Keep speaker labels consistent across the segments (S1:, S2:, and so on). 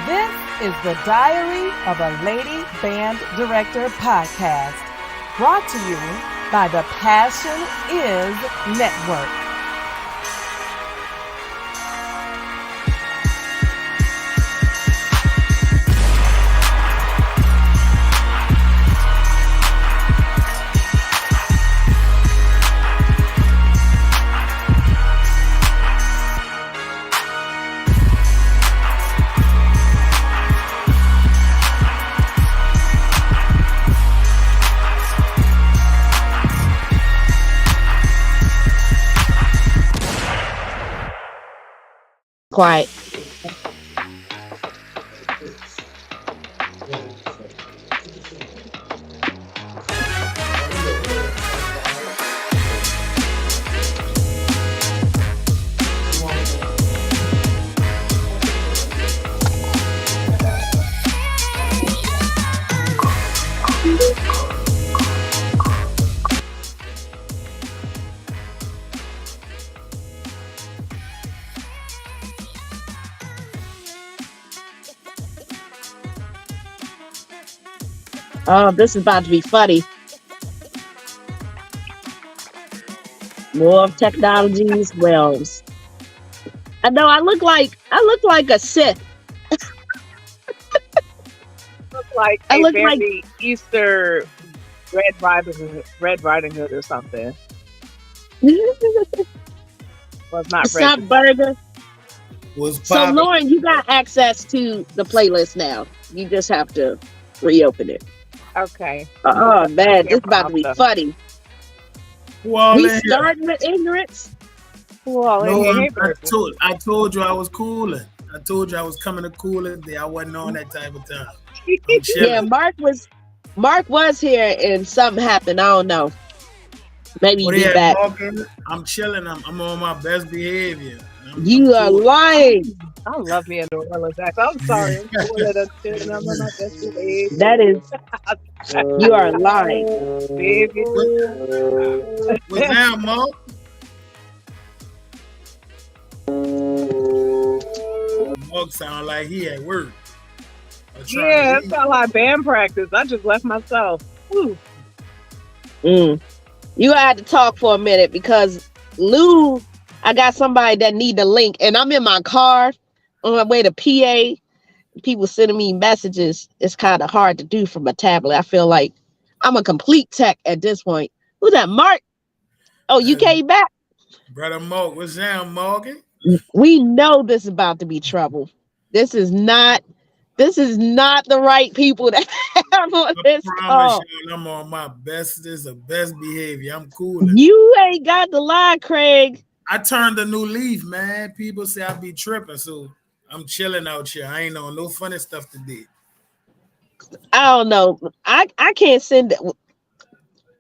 S1: This is the Diary of a Lady Band Director podcast, brought to you by the Passion Is Network.
S2: Quiet. Oh, this is about to be funny. More of technology's realms. I know I look like a Sith.
S3: Look like
S2: I
S3: a
S2: look
S3: very Easter Red Riding Hood or something. Well, it's not
S2: Stop
S3: red.
S2: burger.
S4: Was
S2: So
S4: popping.
S2: Lauren, you got access to the playlist now. You just have to reopen it.
S3: Okay.
S2: Oh man, this is about to be funny.
S4: Who all
S2: We
S4: in here?
S2: starting with ignorance.
S3: Well,
S4: No,
S3: hey,
S4: I told you I was cooling. I told you I was coming to cooling. I wasn't on that type of time. I'm chilling.
S2: Yeah, Mark was here and something happened. I don't know. Maybe
S4: What
S2: he
S4: he
S2: be
S4: had
S2: back.
S4: walking, I'm chilling. I'm on my best behavior.
S2: You are lying.
S3: I love me a New Orleans accent. I'm sorry. I'm cool at a shit and I'm on my best behavior.
S2: That is, you are lying.
S3: Baby.
S4: What's that, Mo? Mark sound like he at work.
S3: Yeah, it sounds like band practice. I just left myself. Whew.
S2: You had to talk for a minute because Lou, I got somebody that need the link and I'm in my car on my way to PA. People sending me messages. It's kind of hard to do from a tablet. I feel like I'm a complete tech at this point. Who's that, Mark? Oh, you came back?
S4: Brother Mo, what's that, Morgan?
S2: We know this is about to be trouble. This is not the right people that have on this
S4: I
S2: call.
S4: promise you, I'm on my best. This is the best behavior. I'm cool.
S2: You ain't got the lie, Craig.
S4: I turned a new leaf, man. People say I be tripping, so I'm chilling out here. I ain't on no funny stuff today.
S2: I don't know. I can't send it.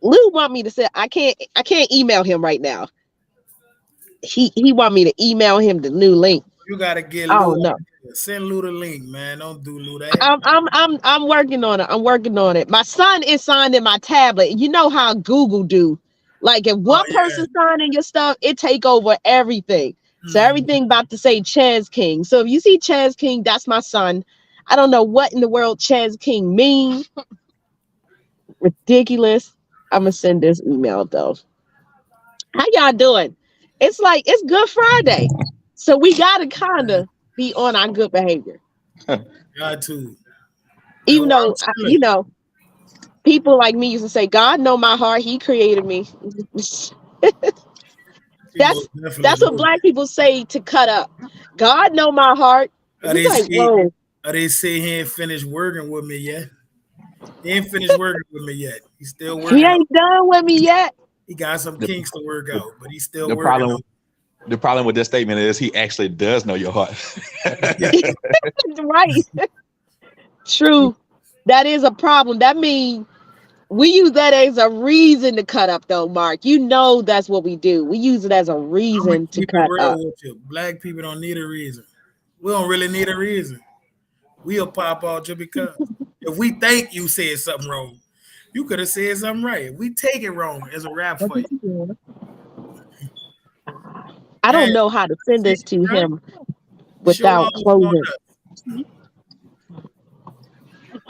S2: Lou want me to send. I can't email him right now. He want me to email him the new link.
S4: You gotta get
S2: Oh
S4: Lou.
S2: no.
S4: Send Lou the link, man. Don't do Lou that.
S2: I'm working on it. I'm working on it. My son is signed in my tablet. You know how Google do. Like if one person signing your stuff, it take over everything. So everything about to say Chaz King. So if you see Chaz King, that's my son. I don't know what in the world Chaz King mean. Ridiculous. I'm gonna send this email though. How y'all doing? It's like it's Good Friday, so we gotta kind of be on our good behavior.
S4: Got to.
S2: Even
S4: No,
S2: though you know, people like me used to say, "God know my heart; He created me." That's what black people say to cut up. God know my heart.
S4: They say he ain't finished working with me yet. He ain't finished working with me yet. He's still working.
S2: He ain't done with me yet.
S4: He got some kinks to work out, but he's still working.
S5: The problem with this statement is he actually does know your heart.
S2: Right. True. That is a problem. That means we use that as a reason to cut up, though, Mark. You know that's what we do. We use it as a reason to cut up.
S4: Black people don't need a reason. We don't really need a reason. We'll pop out just because. If we think you said something wrong, you could have said something right. If we take it wrong as a rap for you.
S2: I don't know how to send this to him without closing.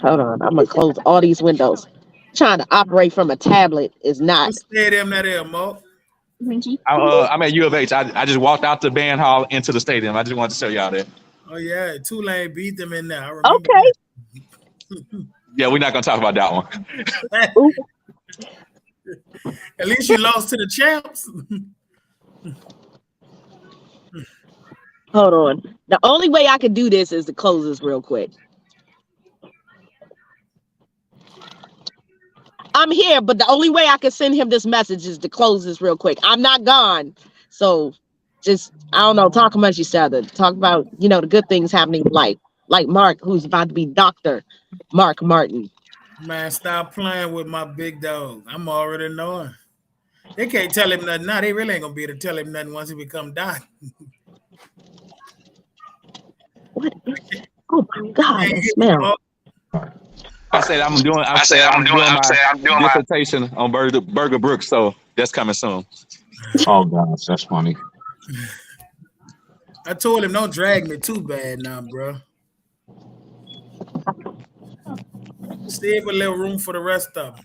S2: Hold on, I'm gonna close all these windows. Trying to operate from a tablet is not.
S4: What stadium that is, Mo?
S5: I'm at U of H. I just walked out the band hall into the stadium. I just wanted to show y'all that.
S4: Oh yeah, Tulane beat them in there. I remember
S2: Okay.
S5: Yeah, we're not gonna talk about that one.
S4: that. At least you lost to the champs.
S2: Hold on. The only way I could do this is to close this real quick. I'm here, but the only way I can send him this message is to close this real quick. I'm not gone. So just, I don't know, talk amongst each other. Talk about, the good things happening in life. Like Mark, who's about to be Dr. Mark Martin.
S4: Man, stop playing with my big dog. I'm already knowing. They can't tell him nothing now. They really ain't going to be able to tell him nothing once he become Doc.
S2: What is it? Oh my God, that smell.
S5: I said I'm doing my dissertation on Burger Brooks, so that's coming soon.
S6: Oh gosh, that's funny.
S4: I told him don't drag me too bad now, bro. Save a little room for the rest of them.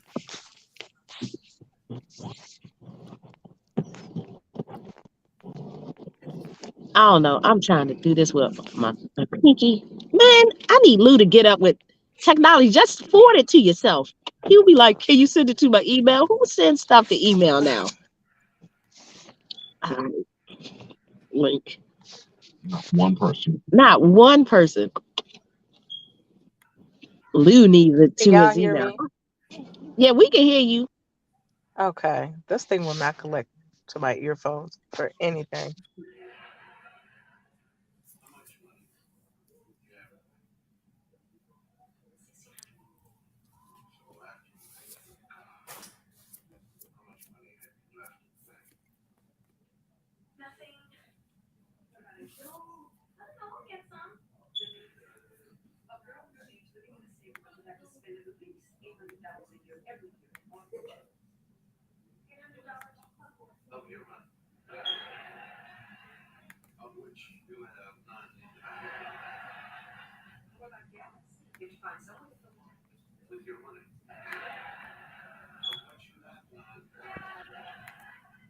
S2: I don't know. I'm trying to do this with my pinky. Man, I need Lou to get up with technology. Just forward it to yourself. He'll be like, can you send it to my email? Who sends stuff to email now? Link.
S6: Not one person.
S2: Not one person. Lou needs it to his email. Yeah, we can hear you.
S3: Okay. This thing will not connect to my earphones for anything.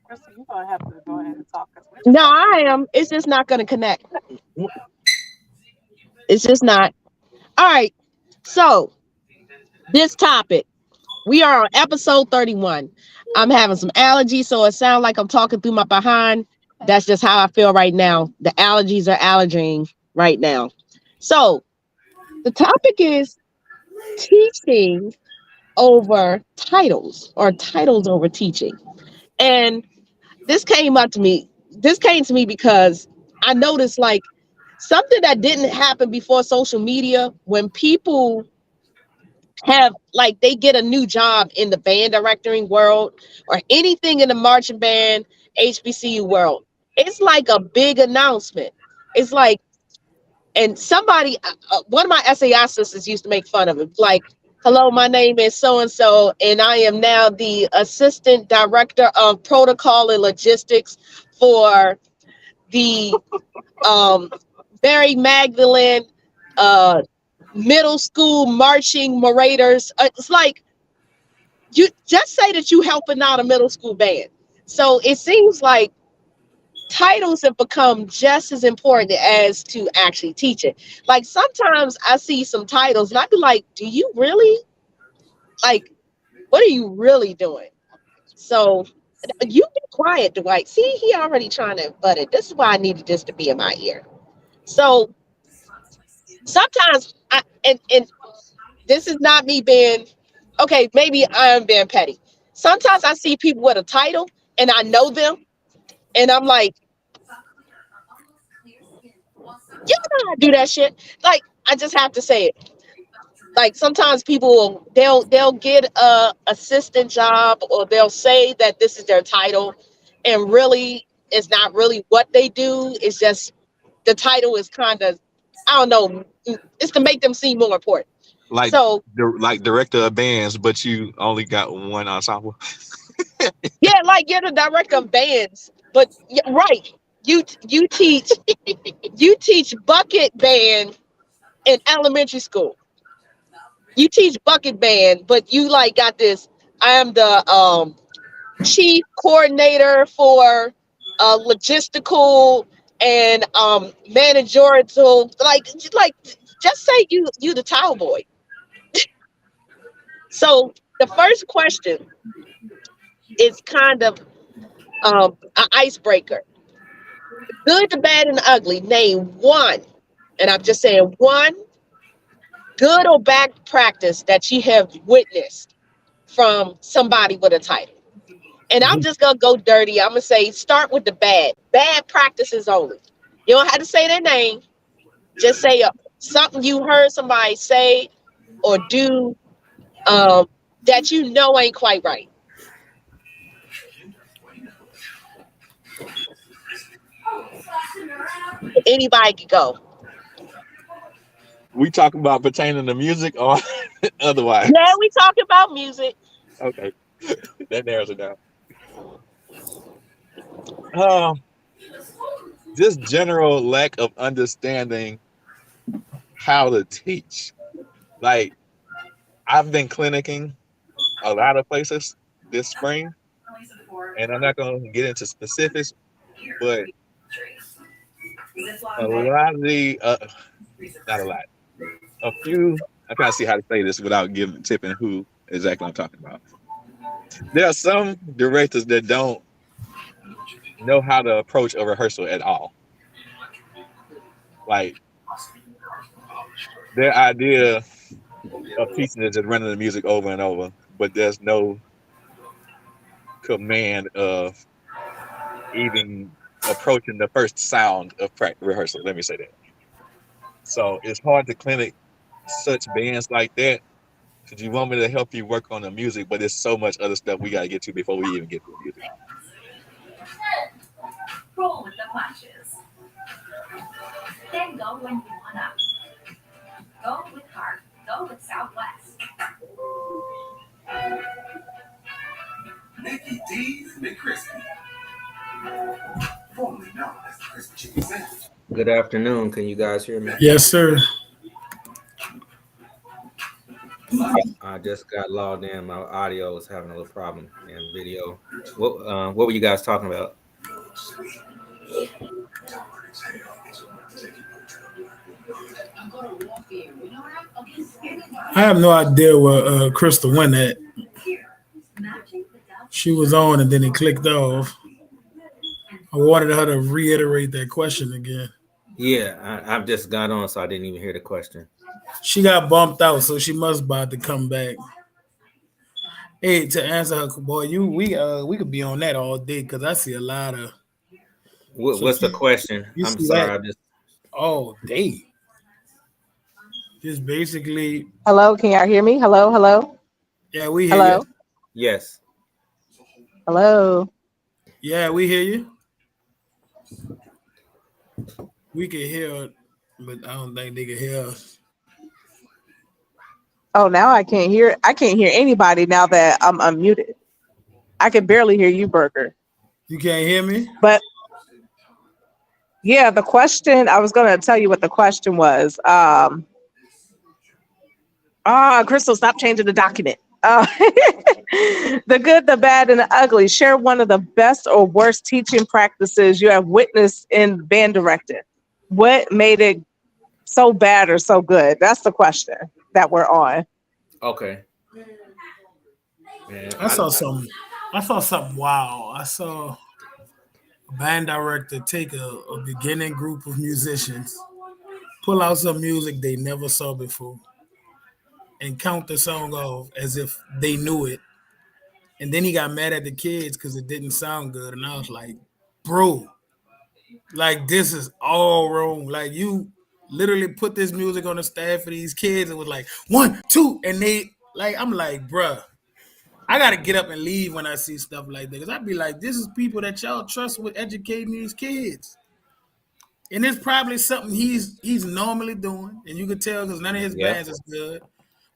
S3: Krystal, you're gonna have to go ahead and talk.
S2: No, I am. It's just not going to connect. It's just not. All right. So this topic, we are on episode 31. I'm having some allergies, so it sounds like I'm talking through my behind. That's just how I feel right now. The allergies are allergying right now. So the topic is teaching over titles, or titles over teaching. And this came to me because I noticed like something that didn't happen before social media. When people have like they get a new job in the band directing world or anything in the marching band, HBCU world, it's like a big announcement. It's like, and somebody, one of my SAI sisters used to make fun of it, like, hello, my name is so-and-so, and I am now the assistant director of protocol and logistics for the Mary Magdalene middle school marching Maraders. It's like, you just say that you helping out a middle school band. So it seems like titles have become just as important as to actually teach it. Like sometimes I see some titles and I'd be like, do you really? Like, what are you really doing? So you be quiet, Dwight. See, he already trying to butt it. This is why I needed this to be in my ear. So sometimes and this is not me being, okay, maybe I'm being petty. Sometimes I see people with a title and I know them and I'm like, you know how to do that shit. Like, I just have to say it. Like sometimes people they'll get a assistant job or they'll say that this is their title and really it's not really what they do. It's just the title is kind of, I don't know, it's to make them seem more important.
S5: Like,
S2: so
S5: like director of bands, but you only got one ensemble.
S2: Yeah, like you're the director of bands, but right, you teach bucket band in elementary school. You teach bucket band, but you like got this. I am the chief coordinator for logistical and managerial. Like just say you the towel boy. So the first question is kind of an icebreaker. Good, the bad, and the ugly. Name one, and I'm just saying one good or bad practice that you have witnessed from somebody with a title. And I'm just gonna go dirty. I'm gonna say start with the bad practices only. You don't have to say their name. Just say something you heard somebody say or do that you know ain't quite right. Anybody can go.
S5: We talking about pertaining to music or otherwise?
S2: Yeah, we talking about music.
S5: Okay, that narrows it down. Just general lack of understanding how to teach. Like, I've been clinicking a lot of places this spring, and I'm not going to get into specifics, but a lot of the, not a lot, a few, I'm trying to see how to say this without tipping who exactly I'm talking about. There are some directors that don't know how to approach a rehearsal at all. Like, their idea of teaching is just running the music over and over, but there's no command of even approaching the first sound of rehearsal. Let me say that. So it's hard to clinic such bands like that because you want me to help you work on the music, but there's so much other stuff we got to get to before we even get to the music.
S7: Roll with the punches. Then go when you wanna. Go with heart. Go with Southwest.
S8: Mickey D's McCrispy. Formerly known as the Crispy Chicken Sandwich.
S9: Good afternoon. Can you guys hear me?
S4: Yes, sir.
S9: I just got logged in. My audio was having a little problem and video. What were you guys talking about?
S4: I have no idea where Krystal went at. She was on and then it clicked off. I wanted her to reiterate that question again.
S9: Yeah, I've just got on, so I didn't even hear the question.
S4: She got bumped out, so she must about to come back. Hey, to answer her, boy, we could be on that all day because I see a lot of.
S9: What's the question? I'm sorry,
S4: all day. Just basically.
S1: Hello, can y'all hear me? Hello.
S4: Yeah, we hear you.
S9: Yes.
S1: Hello.
S4: Yeah, we hear you. We can hear, but I don't think they can hear us.
S1: Oh, now I can't hear. I can't hear anybody now that I'm unmuted. I can barely hear you, Burger.
S4: You can't hear me?
S1: But yeah, the question, I was going to tell you what the question was. Krystal, stop changing the document. The good, the bad, and the ugly. Share one of the best or worst teaching practices you have witnessed in band directing. What made it so bad or so good? That's the question that we're on.
S9: Okay.
S4: Man, I saw something wow. I saw a band director take a beginning group of musicians, pull out some music they never saw before, and count the song off as if they knew it. And then he got mad at the kids because it didn't sound good. And I was like, bro, like this is all wrong. Like you literally put this music on the staff for these kids. It was like 1, 2, and they like, I'm like, bruh, I gotta get up and leave when I see stuff like that. Cause I'd be like, this is people that y'all trust with educating these kids. And it's probably something he's normally doing. And you could tell because none of his bands is good.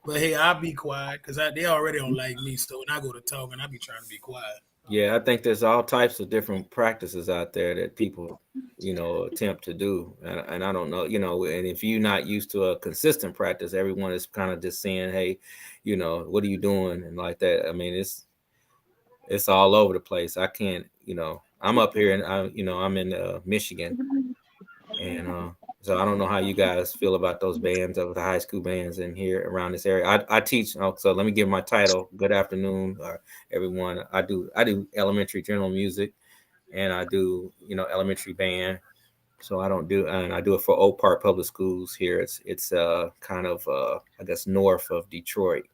S4: But hey, I'll be quiet because they already don't like me. So when I go to talking, I be trying to be quiet.
S9: Yeah, I think there's all types of different practices out there that people, attempt to do. And I don't know, and if you're not used to a consistent practice, everyone is kind of just saying, hey, what are you doing? And like that. I mean, it's all over the place. I can't, I'm up here and I'm in Michigan. And so I don't know how you guys feel about those bands of the high school bands in here around this area. I teach. So let me give my title. Good afternoon, everyone. I do elementary general music, and I do elementary band. So I don't do, and I do it for Oak Park Public Schools here. It's kind of I guess north of Detroit,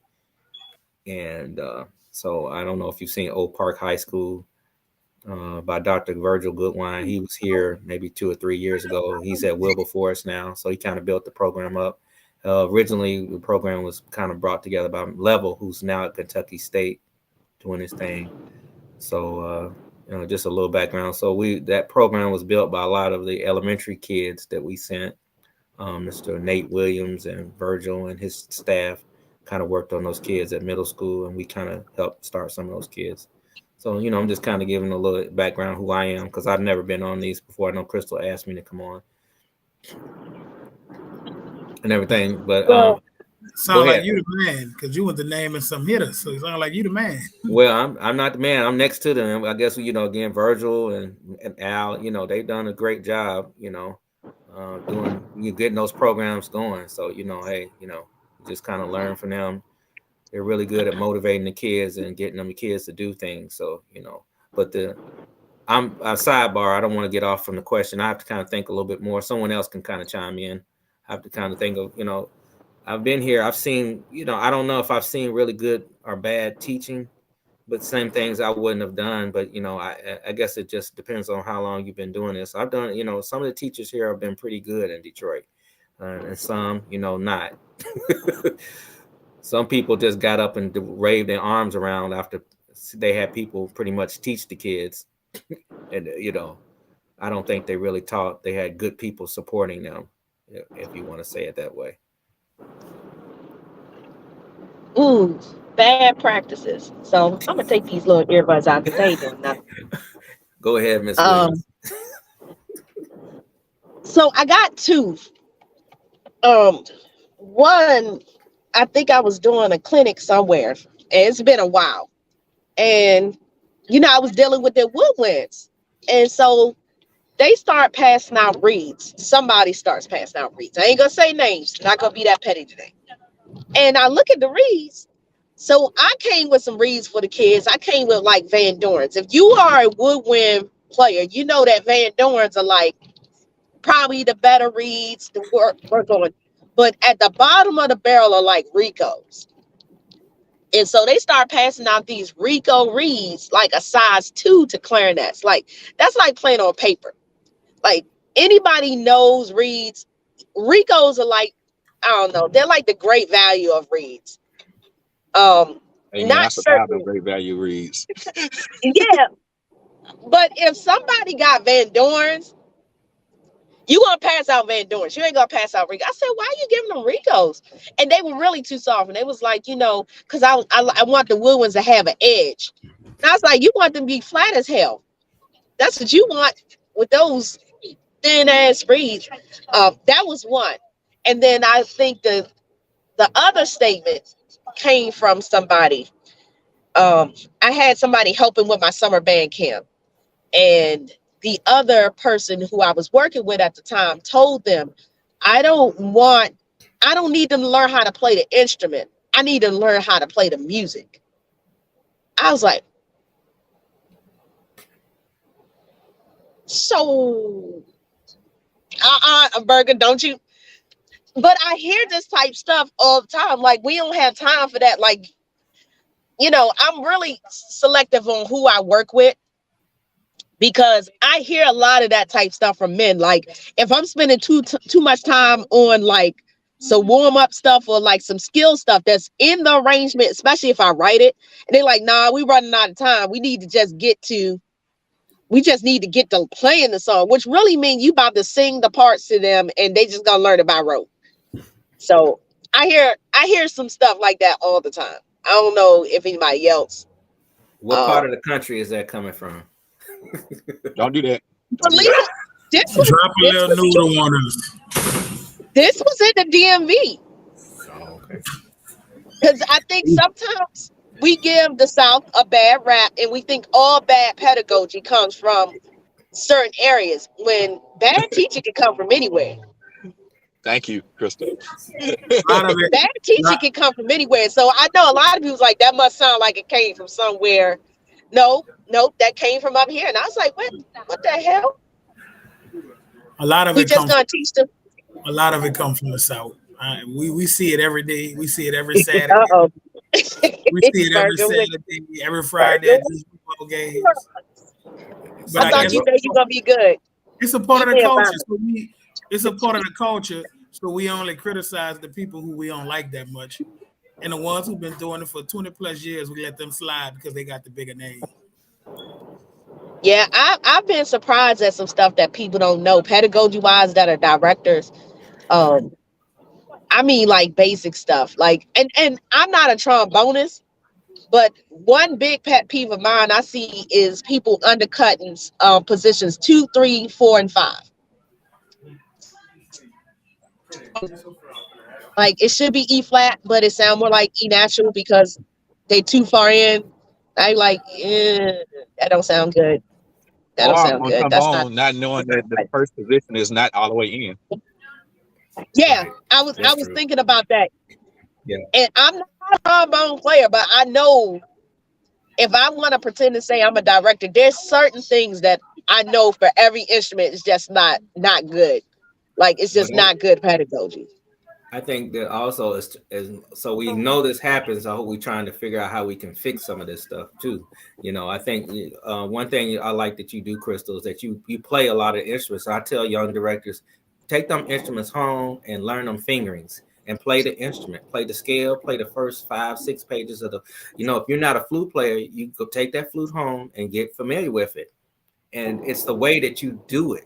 S9: and so I don't know if you've seen Oak Park High School. By Dr. Virgil Goodwine. He was here maybe 2 or 3 years ago. He's at Wilberforce now, so he kind of built the program up. Originally, the program was kind of brought together by Level, who's now at Kentucky State doing his thing. So, just a little background. So that program was built by a lot of the elementary kids that we sent. Mr. Nate Williams and Virgil and his staff kind of worked on those kids at middle school, and we kind of helped start some of those kids. So, I'm just kind of giving a little background who I am, because I've never been on these before. I know Krystal asked me to come on and everything, but
S4: sound like you the man, because you went to naming some hitters, so it sounds like you the man.
S9: Well, I'm not the man. I'm next to them. I guess, again, Virgil and Al, they've done a great job, getting those programs going. So, hey, just kind of learn from them. They're really good at motivating the kids and getting them kids to do things. So, but I'm a sidebar. I don't want to get off from the question. I have to kind of think a little bit more. Someone else can kind of chime in. I have to kind of think of, I've been here. I've seen, I don't know if I've seen really good or bad teaching, but same things I wouldn't have done. But, I guess it just depends on how long you've been doing this. I've done, some of the teachers here have been pretty good in Detroit, and some, not. Some people just got up and waved their arms around after they had people pretty much teach the kids. And, I don't think they really taught. They had good people supporting them, if you want to say it that way.
S2: Ooh, bad practices. So I'm going to take these little earbuds out because they ain't doing nothing.
S9: Go ahead, Ms. Williams.
S2: So I got two. One, I think I was doing a clinic somewhere, and it's been a while. And, I was dealing with their woodwinds. And so they start passing out reeds. Somebody starts passing out reeds. I ain't going to say names. Not going to be that petty today. And I look at the reeds. So I came with some reeds for the kids. I came with like Van Dorns. If you are a woodwind player, you know that Van Dorns are like probably the better reeds to work on. But at the bottom of the barrel are like Ricos. And so they start passing out these Rico reeds, like a size 2 to clarinets. Like, that's like playing on paper. Like, anybody knows reeds. Ricos are like, I don't know, they're like the great value of reeds. Not certain.
S5: Great value reads.
S2: Yeah. But if somebody got Van Dorns, you gonna pass out Van Dorns. You ain't gonna pass out Rico. I said, why are you giving them Ricos? And they were really too soft. And they was like, because I want the wood ones to have an edge. And I was like, you want them to be flat as hell. That's what you want with those thin ass reeds. That was one. And then I think the other statement came from somebody. I had somebody helping with my summer band camp, and the other person who I was working with at the time told them, I don't need them to learn how to play the instrument. I need to learn how to play the music. I was like, so, Bergen, don't you? But I hear this type stuff all the time. Like, we don't have time for that. Like, I'm really selective on who I work with, because I hear a lot of that type stuff from men. Like, if I'm spending too much time on like some warm up stuff or like some skill stuff that's in the arrangement, especially if I write it, and they're like, nah, we running out of time. We just need to get to playing the song, which really means you about to sing the parts to them and they just gonna learn it by rote. So I hear some stuff like that all the time. I don't know if anybody else
S9: What part of the country is that coming from?
S5: Don't do that.
S2: Believe it, this was,
S4: Drop a
S2: this
S4: little
S2: was,
S4: noodle on us.
S2: this was in the DMV.
S9: Oh, okay.
S2: Because I think sometimes we give the South a bad rap and we think all bad pedagogy comes from certain areas when bad teaching can come from anywhere.
S5: Thank you, Krystal.
S4: A lot of it.
S2: Bad teaching can come from anywhere. So I know a lot of people's like, that must sound like it came from somewhere. No, that came from up here. And I was like, what the hell?
S4: A lot of
S2: We
S4: it
S2: just
S4: comes.
S2: gonna teach them.
S4: A lot of it comes from the South. We see it every day. We see it every Saturday.
S2: Uh-oh.
S4: We see it every
S2: Virgil,
S4: Saturday, every Friday at these football games. But
S2: I thought you said you're gonna be good.
S4: it's a part of the
S2: Yeah,
S4: culture.
S2: fine.
S4: It's a part of the culture. So we only criticize the people who we don't like that much. And the ones who've been doing it for 20 plus years, we let them slide because they got the bigger name.
S2: Yeah, I've been surprised at some stuff that people don't know, pedagogy wise, that are directors. I mean, like basic stuff. Like, and I'm not a trombonist, but one big pet peeve of mine I see is people undercutting positions 2, 3, 4, and 5. Like it should be E flat, but it sounds more like E natural because they too far in. I like, that don't sound good. That don't
S5: Or
S2: sound
S5: on
S2: good. That's not.
S5: trombone, not knowing that the first position is not all the way in.
S2: Yeah,
S9: Right.
S2: I was
S9: That's true.
S2: thinking about that.
S5: Yeah.
S2: And I'm not a trombone player, but I know if I want to pretend to say I'm a director, there's certain things that I know for every instrument is just not good. Like it's just
S9: But
S2: not good pedagogy.
S9: I think that also is so we know this happens. So we're trying to figure out how we can fix some of this stuff too. You know, I think one thing I like that you do, Krystal, is that you play a lot of instruments. So I tell young directors, take them instruments home and learn them fingerings and play the instrument, play the scale, play the first 5, 6 pages of the. You know, if you're not a flute player, you go take that flute home and get familiar with it. And it's the way that you do it.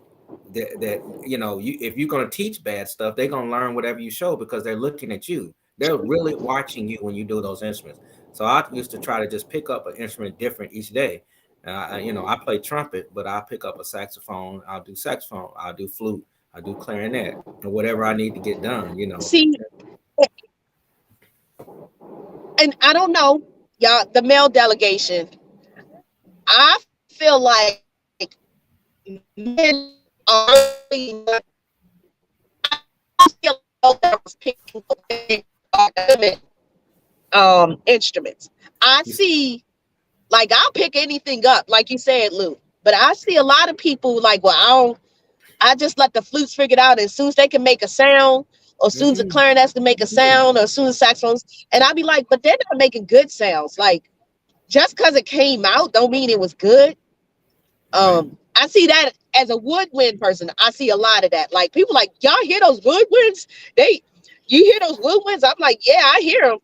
S9: That you know, if you're going to teach bad stuff, they're going to learn whatever you show because they're looking at you. They're really watching you when you do those instruments. So I used to try to just pick up an instrument different each day. You know, I play trumpet, but I pick up a saxophone. I'll do saxophone. I'll do flute. I do clarinet or whatever I need to get done. You know.
S2: See, and I don't know, y'all, the male delegation. I feel like men are really not, I feel like I was picking instruments. I see, like I'll pick anything up, like you said, Lou. But I see a lot of people like, well, I just let the flutes figure it out. As soon as they can make a sound, or as soon as the clarinets can make a sound, or as soon as saxophones, and I'll be like, but they're not making good sounds. Like just because it came out, don't mean it was good. I see that as a woodwind person. I see a lot of that. Like people like, y'all hear those woodwinds? You hear those woodwinds? I'm like, yeah, I hear them.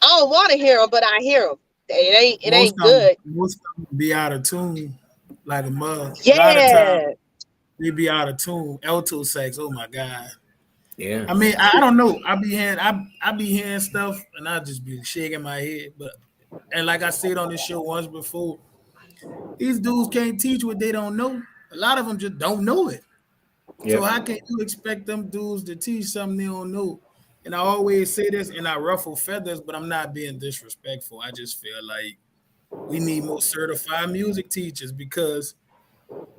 S2: I don't want to hear them, but I hear them. It ain't good.
S4: Most of them be out of tune, like a mug.
S2: Yeah.
S4: A lot of times they be out of tune. Alto sax, oh my God.
S9: Yeah.
S4: I mean, I don't know. I be hearing stuff and I just be shaking my head. And like I said on this show once before, these dudes can't teach what they don't know. A lot of them just don't know it.
S9: Yep.
S4: So how can you expect them dudes to teach something they don't know? And I always say this and I ruffle feathers, but I'm not being disrespectful. I just feel like we need more certified music teachers because,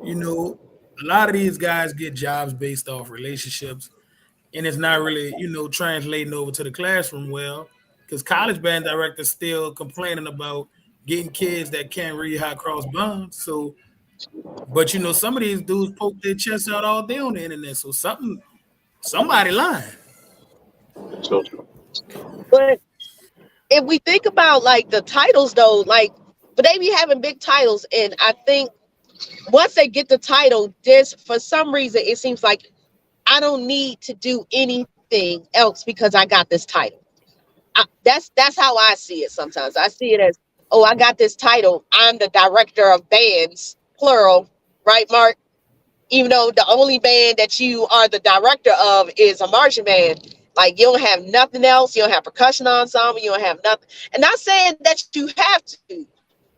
S4: you know, a lot of these guys get jobs based off relationships and it's not really, you know, translating over to the classroom well because college band directors still complaining about getting kids that can't read high cross bonds. So, but you know, some of these dudes poke their chests out all day on the internet. So somebody lying.
S6: So true.
S2: But if we think about like the titles though, like, but they be having big titles, and I think once they get the title, there's for some reason it seems like I don't need to do anything else because I got this title. That's how I see it sometimes. I see it as, oh, I got this title. I'm the director of bands, plural, right, Mark? Even though the only band that you are the director of is a marching band. Like you don't have nothing else. You don't have percussion ensemble. You don't have nothing. And not saying that you have to,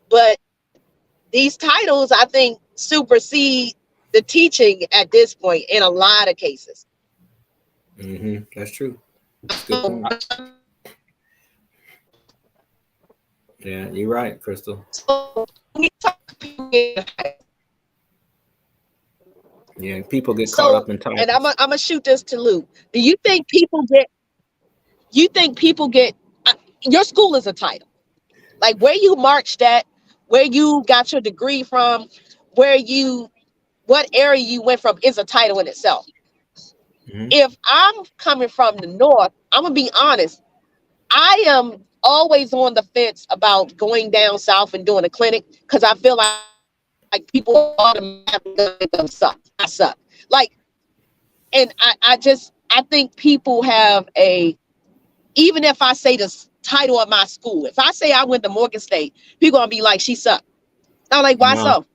S2: But these titles, I think, supersede the teaching at this point in a lot of cases.
S9: That's true. That's good point. Yeah, you're right, Krystal.
S2: So we talk
S9: Yeah, people get caught up in titles.
S2: And I'm gonna shoot this to Luke. Do you think people get? Your school is a title, like where you marched at, where you got your degree from, what area you went from is a title in itself. If I'm coming from the north, I'm gonna be honest. I am always on the fence about going down south and doing a clinic because I feel like people automatically suck. I suck. Like, and I think people have even if I say the title of my school, if I say I went to Morgan State, people gonna be like, she sucked. I'm like, why so?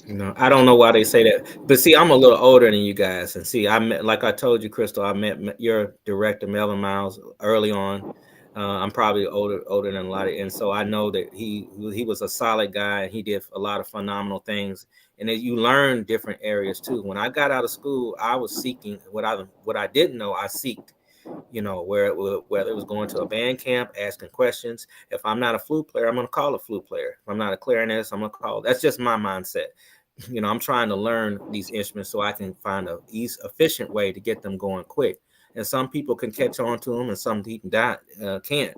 S9: No, I don't know why they say that. But see, I'm a little older than you guys. And see, like I told you, Krystal, I met your director, Melvin Miles, early on. I'm probably older than a lot of, and so I know that he was a solid guy, and he did a lot of phenomenal things. And then you learn different areas too. When I got out of school, I was seeking what I didn't know. I seeked, whether it was going to a band camp, asking questions. If I'm not a flute player, I'm going to call a flute player. If I'm not a clarinetist, I'm going to call. That's just my mindset. I'm trying to learn these instruments so I can find a efficient way to get them going quick. And some people can catch on to them, and some people can't.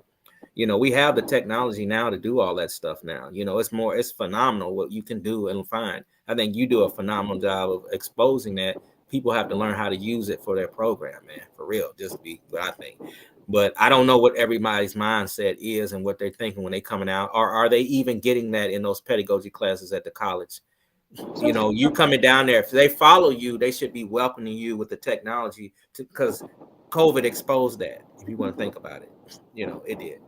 S9: We have the technology now to do all that stuff now. It's phenomenal what you can do and find. I think you do a phenomenal job of exposing that. People have to learn how to use it for their program, man, for real, just be what I think. But I don't know what everybody's mindset is and what they're thinking when they're coming out, or are they even getting that in those pedagogy classes at the college? You coming down there, if they follow you, they should be welcoming you with the technology because COVID exposed that. If you want to think about it, it did.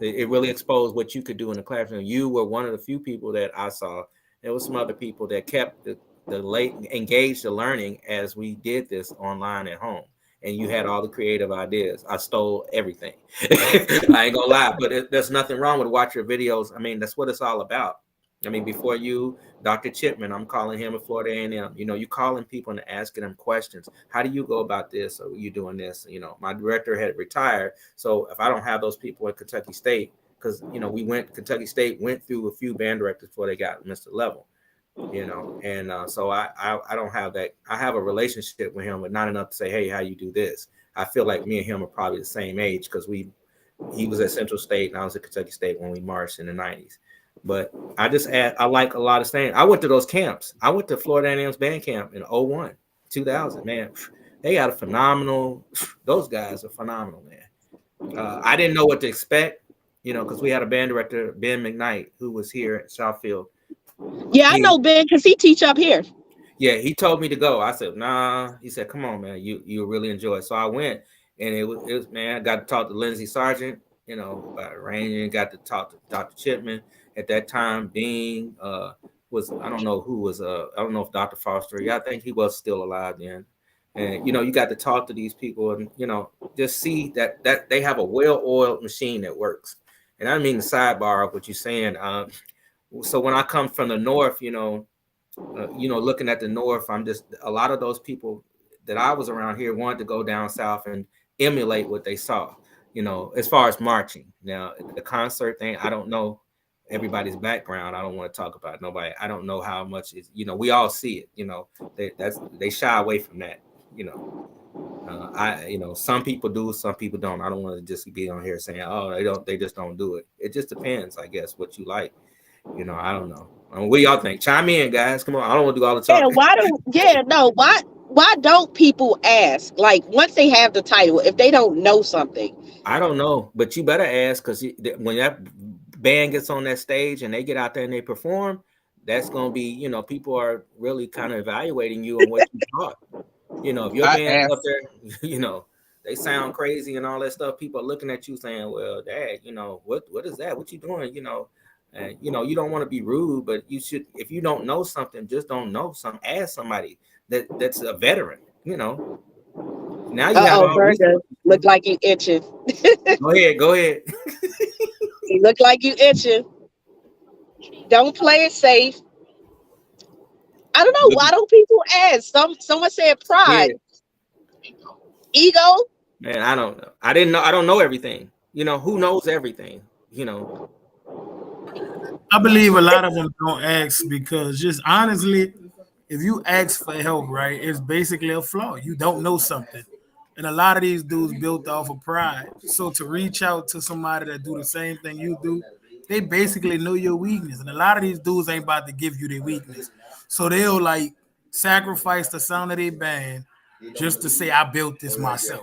S9: It really exposed what you could do in the classroom. You were one of the few people that I saw. There was some other people that kept engaged the learning as we did this online at home. And you had all the creative ideas. I stole everything. I ain't gonna lie, but there's nothing wrong with watching your videos. I mean, that's what it's all about. I mean, before you, Dr. Chipman, I'm calling him at Florida A&M. You calling people and asking them questions. How do you go about this? Or are you doing this? My director had retired. So if I don't have those people at Kentucky State, because, Kentucky State went through a few band directors before they got Mr. Level, and so I don't have that. I have a relationship with him, but not enough to say, hey, how you do this? I feel like me and him are probably the same age because he was at Central State and I was at Kentucky State when we marched in the 90s. But I like a lot of things. I went to those camps. I went to Florida A&M's band camp in 2001, 2000, man. They got those guys are phenomenal, man. I didn't know what to expect, because we had a band director, Ben McKnight, who was here at Southfield.
S2: Yeah, I know Ben because he teach up here.
S9: Yeah, he told me to go. I said, nah. He said, come on, man, you really enjoy it. So I went, and it was man, I got to talk to Lindsey Sargent, about arranging, got to talk to Dr. Chipman. At that time, Being was, I don't know who was, I don't know if Dr. Foster, I think he was still alive then. And, you got to talk to these people and, just see that they have a well-oiled machine that works. And I mean the sidebar of what you're saying. So when I come from the North, looking at the North, a lot of those people that I was around here wanted to go down South and emulate what they saw, as far as marching. Now, the concert thing, I don't know everybody's background. I don't want to talk about nobody. I don't know how much is, we all see it, they shy away from that, some people do, some people don't. I don't want to just be on here saying, oh, they just don't do it. It just depends, I guess, what you like. I don't know. What do y'all think? Chime in, guys. Come on. I don't want to do all the talking.
S2: Why don't people ask? Like, once they have the title, if they don't know something.
S9: I don't know, but you better ask, because when that band gets on that stage and they get out there and they perform, that's going to be, people are really kind of evaluating you on what you taught. If your band's up there, they sound crazy and all that stuff, people are looking at you saying, well, Dad, what is that? What you doing? And, you don't want to be rude, but you should, if you don't know something, just don't know something. Ask somebody that's a veteran, Now you have
S2: look like you itching.
S9: Go ahead.
S2: You look like you itching. Don't play it safe. I don't know.
S5: Look,
S2: Why don't people ask? Someone said pride, ego.
S9: Man, I don't know. I didn't know. I don't know everything. You know, who knows everything? You know.
S4: I believe a lot of them don't ask because just honestly, if you ask for help, right, it's basically a flaw. You don't know something. And a lot of these dudes built off of pride. So to reach out to somebody that do the same thing you do, they basically know your weakness. And a lot of these dudes ain't about to give you their weakness. So they'll like sacrifice the sound of their band just to say I built this myself.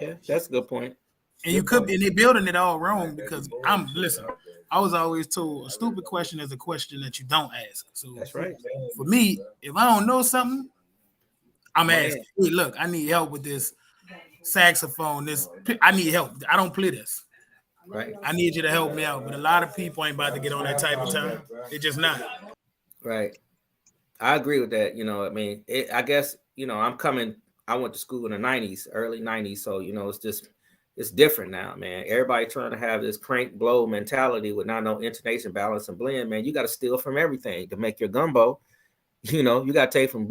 S9: Yeah, that's a good point.
S4: And you could be, and they're building it all wrong because listen, I was always told a stupid question is a question that you don't ask. So
S9: that's right.
S4: For me, if I don't know something, I'm asking, hey, look, I need help with this saxophone. I need help. I don't play this.
S9: Right.
S4: I need you to help me out. But a lot of people ain't about to get on that type of time. They're just not.
S9: Right. I agree with that. You know, I mean, I guess, you know, I went to school in the 90s, early 90s. So, you know, it's different now, man. Everybody trying to have this crank blow mentality with not no intonation, balance, and blend, man. You got to steal from everything to make your gumbo. You know, you got to take from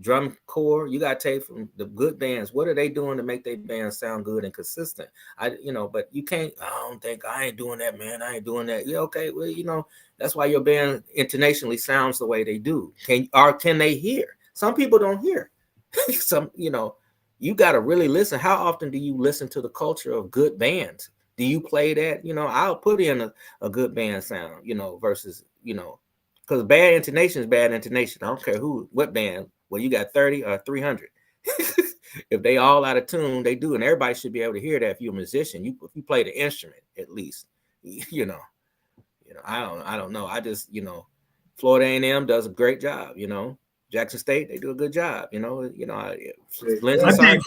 S9: drum corps. You got to take from the good bands. What are they doing to make their band sound good and consistent? But you can't, I ain't doing that, man. I ain't doing that. Yeah, okay. Well, you know, that's why your band intonationally sounds the way they do. Can they hear? Some people don't hear. You got to really listen. How often do you listen to the culture of good bands? Do you play that? You know, I'll put in a good band sound, you know, versus, you know, because bad intonation is bad intonation. I don't care what band. Well, you got 30 or 300. If they all out of tune, they do. And everybody should be able to hear that if you're a musician. If you play the instrument, at least, you know, I don't know. I just, you know, Florida A&M does a great job, you know. Jackson State, they do a good job, I think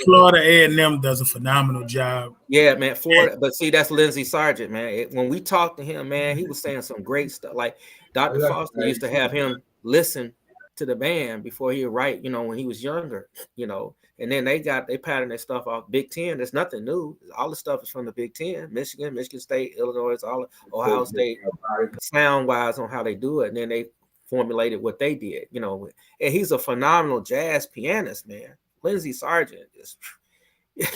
S4: Florida A&M does a phenomenal job.
S9: Yeah, man, Florida. But see, that's Lindsey Sargent, man. When we talked to him, man, he was saying some great stuff. Like Dr. Foster used to have him listen to the band before he would write, you know, when he was younger, you know. And then they patterned their stuff off Big Ten. There's nothing new. All the stuff is from the Big Ten, Michigan State, Illinois, all Ohio State, sound wise on how they do it. And then they formulated what they did, you know, and he's a phenomenal jazz pianist, man. Lindsey Sargent is,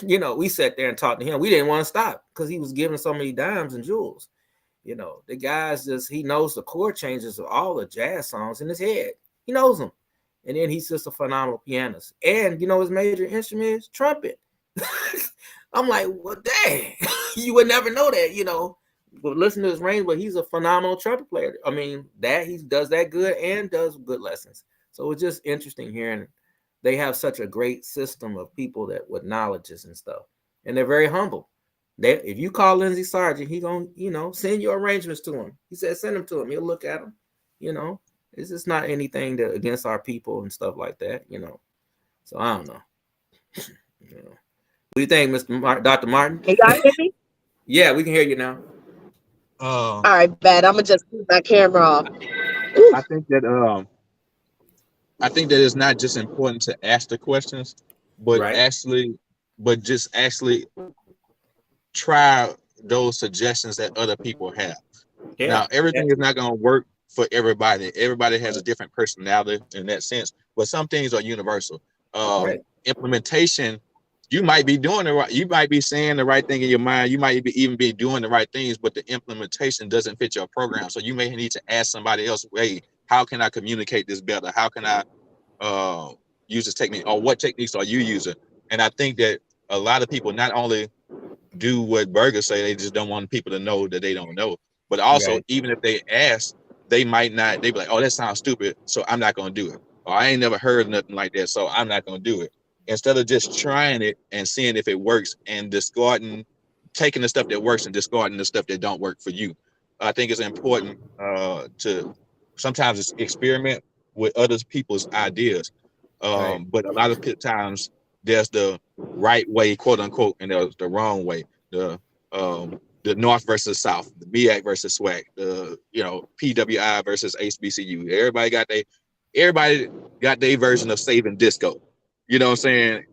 S9: you know, we sat there and talked to him. We didn't want to stop because he was giving so many dimes and jewels. You know, the guy's he knows the chord changes of all the jazz songs in his head. He knows them. And then he's just a phenomenal pianist. And, you know, his major instrument is trumpet. I'm like, well, dang, you would never know that, you know. But listen to his range, but he's a phenomenal trumpet player. I mean, that he does that good and does good lessons. So it's just interesting hearing they have such a great system of people that with knowledges and stuff. And they're very humble. If you call Lindsey Sargent, he gonna, you know, send your arrangements to him. He said, send them to him. He'll look at them. You know, it's just not anything against our people and stuff like that, you know. So I don't know. You know. What do you think, Dr. Martin?
S2: Can y'all hear me?
S9: Yeah, we can hear you now.
S2: All right, bad. I'm gonna just keep my camera off.
S5: I think that it's not just important to ask the questions, but just actually try those suggestions that other people have. Yeah. Now, everything is not going to work for everybody. Everybody has a different personality in that sense, but some things are universal. Implementation, you might be doing the right, you might be saying the right thing in your mind, you might even be doing the right things, but the implementation doesn't fit your program. So you may need to ask somebody else, hey, how can I communicate this better? How can I use this technique, or what techniques are you using? And I think that a lot of people not only do what Berger say, they just don't want people to know that they don't know, but also even if they ask, they might not, they be like, oh, that sounds stupid, so I'm not going to do it. Or I ain't never heard nothing like that, so I'm not going to do it. Instead of just trying it and seeing if it works and taking the stuff that works and discarding the stuff that don't work for you. I think it's important to sometimes experiment with other people's ideas. But a lot of times there's the right way, quote unquote, and there's the wrong way. The North versus South, the BAC versus SWAC, the PWI versus HBCU. Everybody got their version of saving disco. You know what I'm saying?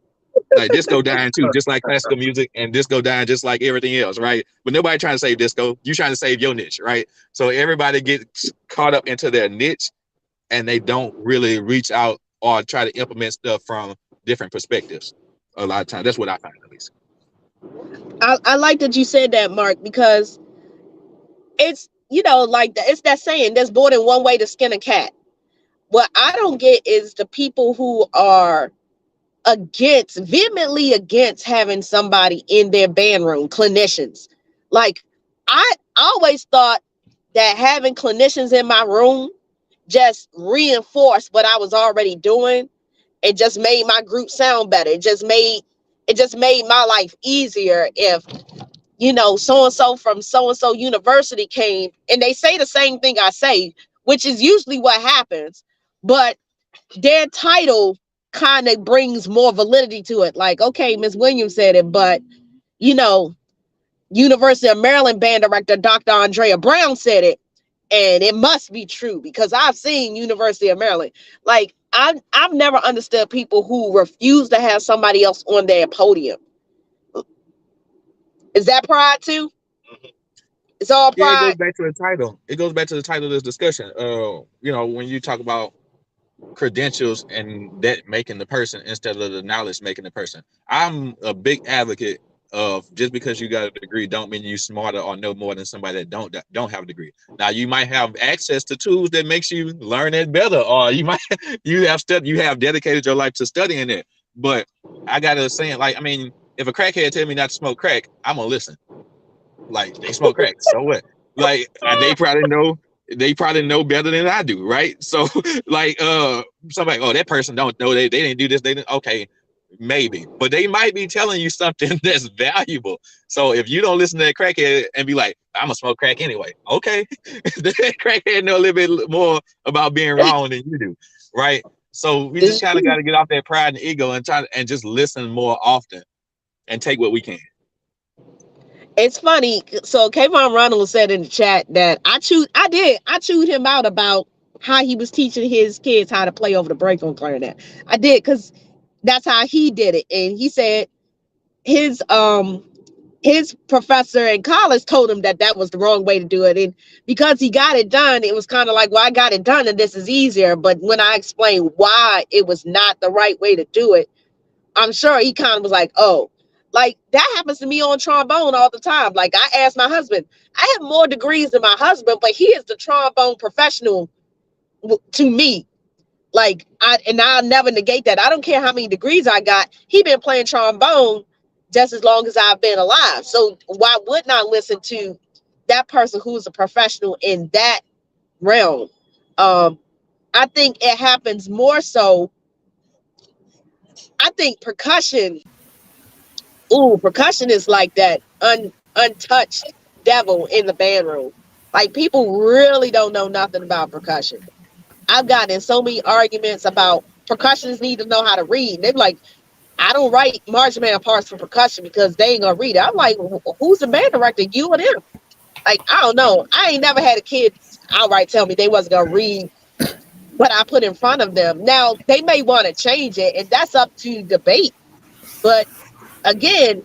S5: Like disco dying too, just like classical music, and disco dying just like everything else, right? But nobody trying to save disco. You trying to save your niche, right? So everybody gets caught up into their niche, and they don't really reach out or try to implement stuff from different perspectives. A lot of times, that's what I find at least.
S2: I like that you said that, Mark, because it's, like it's that saying, there's more than one way to skin a cat. What I don't get is the people who are vehemently against having somebody in their band room, clinicians. Like, I always thought that having clinicians in my room just reinforced what I was already doing. It just made my group sound better. It just made my life easier if, so-and-so from so-and-so university came and they say the same thing I say, which is usually what happens, but their title kind of brings more validity to it. Like, okay, Ms. Williams said it, but, University of Maryland band director, Dr. Andrea Brown said it, and it must be true because I've seen University of Maryland. Like, I've never understood people who refuse to have somebody else on their podium. Is that pride too? It's all pride.
S5: Yeah, it goes back to the title. It goes back to the title of this discussion. When you talk about credentials and that making the person instead of the knowledge making the person, I'm a big advocate of just because you got a degree don't mean you smarter or know more than somebody that don't have a degree. Now you might have access to tools that makes you learn it better, or you have dedicated your life to studying it. But I gotta say, like, I mean, if a crackhead tell me not to smoke crack, I'm gonna listen. Like, they smoke crack, so what? Like, they probably know better than I do, right? So like somebody, oh, that person don't know, they didn't do this, they didn't, okay, maybe, but they might be telling you something that's valuable. So if you don't listen to that crackhead and be like, I'm gonna smoke crack anyway, okay, that crackhead know a little bit more about being wrong than you do, right? So we just kind of got to get off that pride and ego and try and just listen more often and take what we can.
S2: It's funny. So Kayvon Ronald said in the chat that I chewed him out about how he was teaching his kids how to play over the break on clarinet. I did, because that's how he did it. And he said his professor in college told him that was the wrong way to do it. And because he got it done, it was kind of like, well, I got it done and this is easier. But when I explained why it was not the right way to do it, I'm sure he kind of was like, oh, like that happens to me on trombone all the time. Like, I asked my husband, I have more degrees than my husband, but he is the trombone professional to me. Like, I'll never negate that. I don't care how many degrees I got. He been playing trombone just as long as I've been alive. So why wouldn't I listen to that person who's a professional in that realm? I think it happens more so. I think percussion is like that untouched devil in the band room. Like, people really don't know nothing about percussion. I've gotten in so many arguments about percussionists need to know how to read. They're like, I don't write marching band parts for percussion because they ain't gonna read it. I'm like, who's the band director? You or them? Like, I don't know. I ain't never had a kid outright tell me they wasn't gonna read what I put in front of them. Now, they may want to change it, and that's up to debate. But again,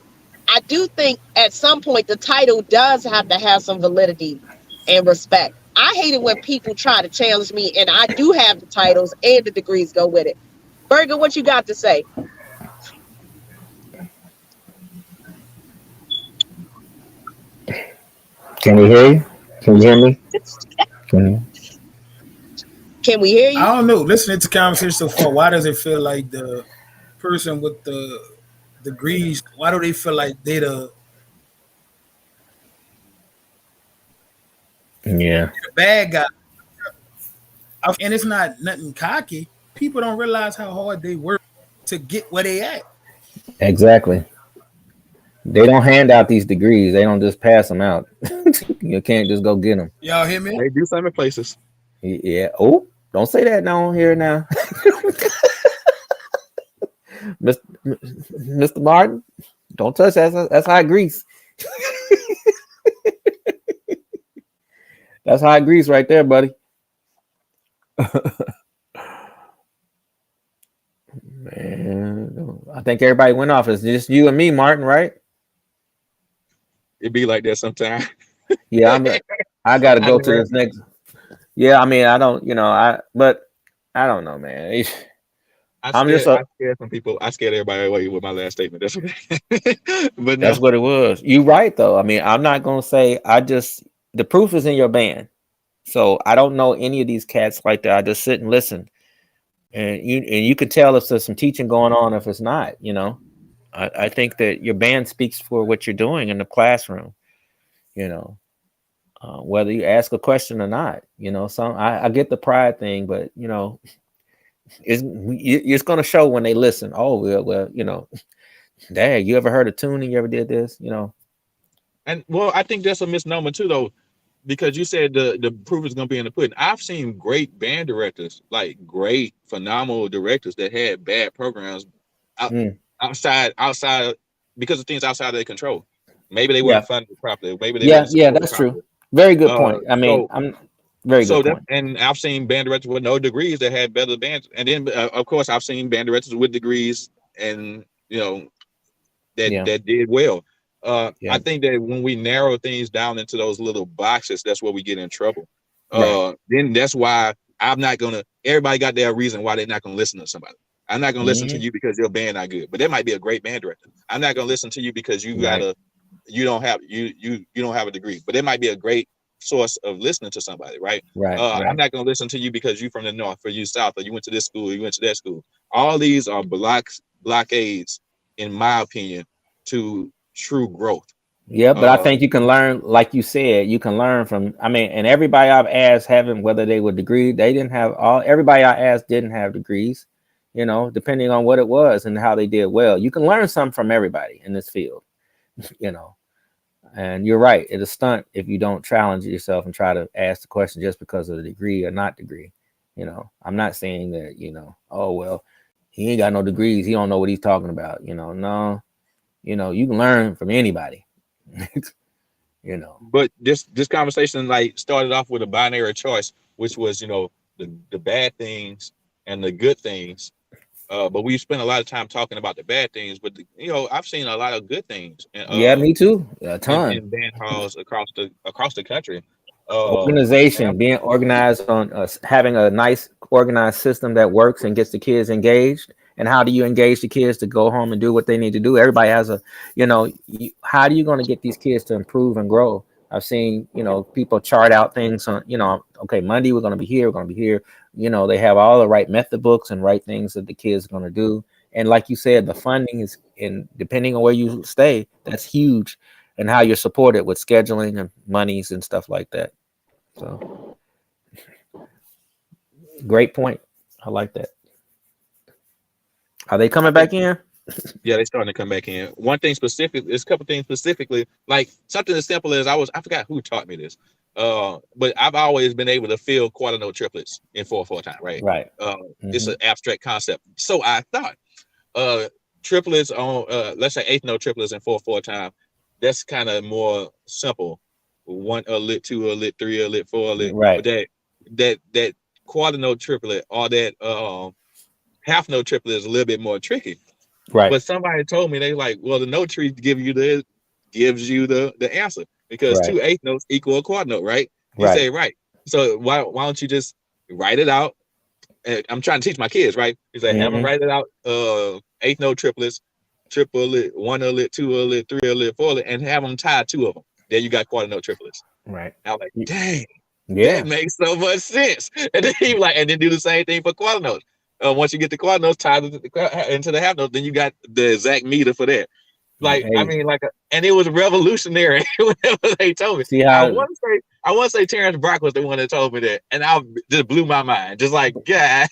S2: I do think at some point the title does have to have some validity and respect. I hate it when people try to challenge me and I do have the titles and the degrees go with it. Berger, what you got to say?
S10: Can we hear you? Can you hear me?
S2: Can we hear you?
S4: I don't know. Listening to conversation so far, why does it feel like the person with the degrees, why do they feel like they the bad guy? And it's not nothing cocky. People don't realize how hard they work to get where they at.
S10: Exactly. They don't hand out these degrees. They don't just pass them out. You can't just go get them.
S4: Y'all hear me?
S5: They do some in places.
S10: Yeah. Oh, don't say that now here now. Mr. Martin, don't touch that. That's hot grease. That's hot grease right there, buddy. Man, I think everybody went off. It's just you and me, Martin, right?
S5: It be like that sometimes.
S10: Yeah, I got to
S5: I
S10: go to
S5: learned.
S10: this next. Yeah, I mean, I don't, but I don't know, man. I'm just
S5: I scared some people. I scared everybody away with my last statement. That's what. But no,
S10: That's what it was. You right though. I mean, I'm not gonna say. The proof is in your band. So I don't know any of these cats like that. I just sit and listen, and you can tell if there's some teaching going on, if it's not. I think that your band speaks for what you're doing in the classroom. Whether you ask a question or not. I get the pride thing, but it's going to show when they listen. Oh well, dang, you ever heard a tuning? You ever did this?
S5: and well, I think that's a misnomer too, though, because you said the proof is going to be in the pudding. I've seen great band directors, like great, phenomenal directors that had bad programs outside because of things outside of their control. Maybe they weren't funded properly. Maybe they weren't supported
S10: that's
S5: properly.
S10: true. Very good point. I mean, very good point.
S5: And I've seen band directors with no degrees that had better bands, and then of course I've seen band directors with degrees and that did well. I think that when we narrow things down into those little boxes, that's where we get in trouble. Then that's why I'm not gonna. Everybody got their reason why they're not gonna listen to somebody. I'm not gonna listen to you because your band not good, but that might be a great band director. I'm not gonna listen to you because you don't have a degree, but it might be a great source of listening to somebody, right? I'm not gonna listen to you because you from the north or you south or you went to this school, you went to that school. All these are blockades, in my opinion, to true growth.
S10: Yeah, but I think you can learn, like you said, you can learn from. I mean, and everybody I've asked, having whether they were degree, they didn't have everybody I asked didn't have degrees. Depending on what it was and how they did well, you can learn something from everybody in this field. And you're right. It's a stunt if you don't challenge yourself and try to ask the question just because of the degree or not degree. I'm not saying that, oh, well, he ain't got no degrees. He don't know what he's talking about. No, you can learn from anybody,
S5: But this conversation started off with a binary choice, which was, the bad things and the good things. But we spent a lot of time talking about the bad things, but I've seen a lot of good things.
S10: Me too. A ton
S5: in band halls across the country.
S10: Organization, being organized on having a nice organized system that works and gets the kids engaged. And how do you engage the kids to go home and do what they need to do? Everybody has how are you going to get these kids to improve and grow? I've seen, people chart out things on, okay, Monday we're going to be here, we're going to be here. They have all the right method books and right things that the kids are going to do. And like you said, the funding is depending on where you stay, that's huge, and how you're supported with scheduling and monies and stuff like that. So great point. I like that. Are they coming back in?
S5: Yeah, they're starting to come back in. One thing specific, there's a couple things specifically, like something as simple as I forgot who taught me this. But I've always been able to fill quarter note triplets in 4/4 time, right?
S10: Right.
S5: It's an abstract concept. So I thought triplets on let's say eighth note triplets in 4/4 time, that's kind of more simple. 1 a lit, 2 a lit, 3 a lit, 4 a lit.
S10: Right.
S5: But that quarter note triplet or that half note triplet is a little bit more tricky.
S10: Right.
S5: But somebody told me, they like, well, the note tree gives you the answer because 2 eighth notes equal a quarter note, right? You say right. So why don't you just write it out? And I'm trying to teach my kids, right? You say, have them write it out, eighth note triplets, triple lit, 1 a lit, 2 a lit, 3 a lit, 4 a lit, and have them tie 2 of them. There you got quarter note triplets.
S10: Right.
S5: I was like, dang,
S10: yeah,
S5: that makes so much sense. And then he and then do the same thing for quarter notes. Once you get the quarter notes tied into the half note, then you got the exact meter for that. And it was revolutionary whenever they told me.
S10: See how
S5: I want to say Terrence Brock was the one that told me that, and I just blew my mind. Just like, God,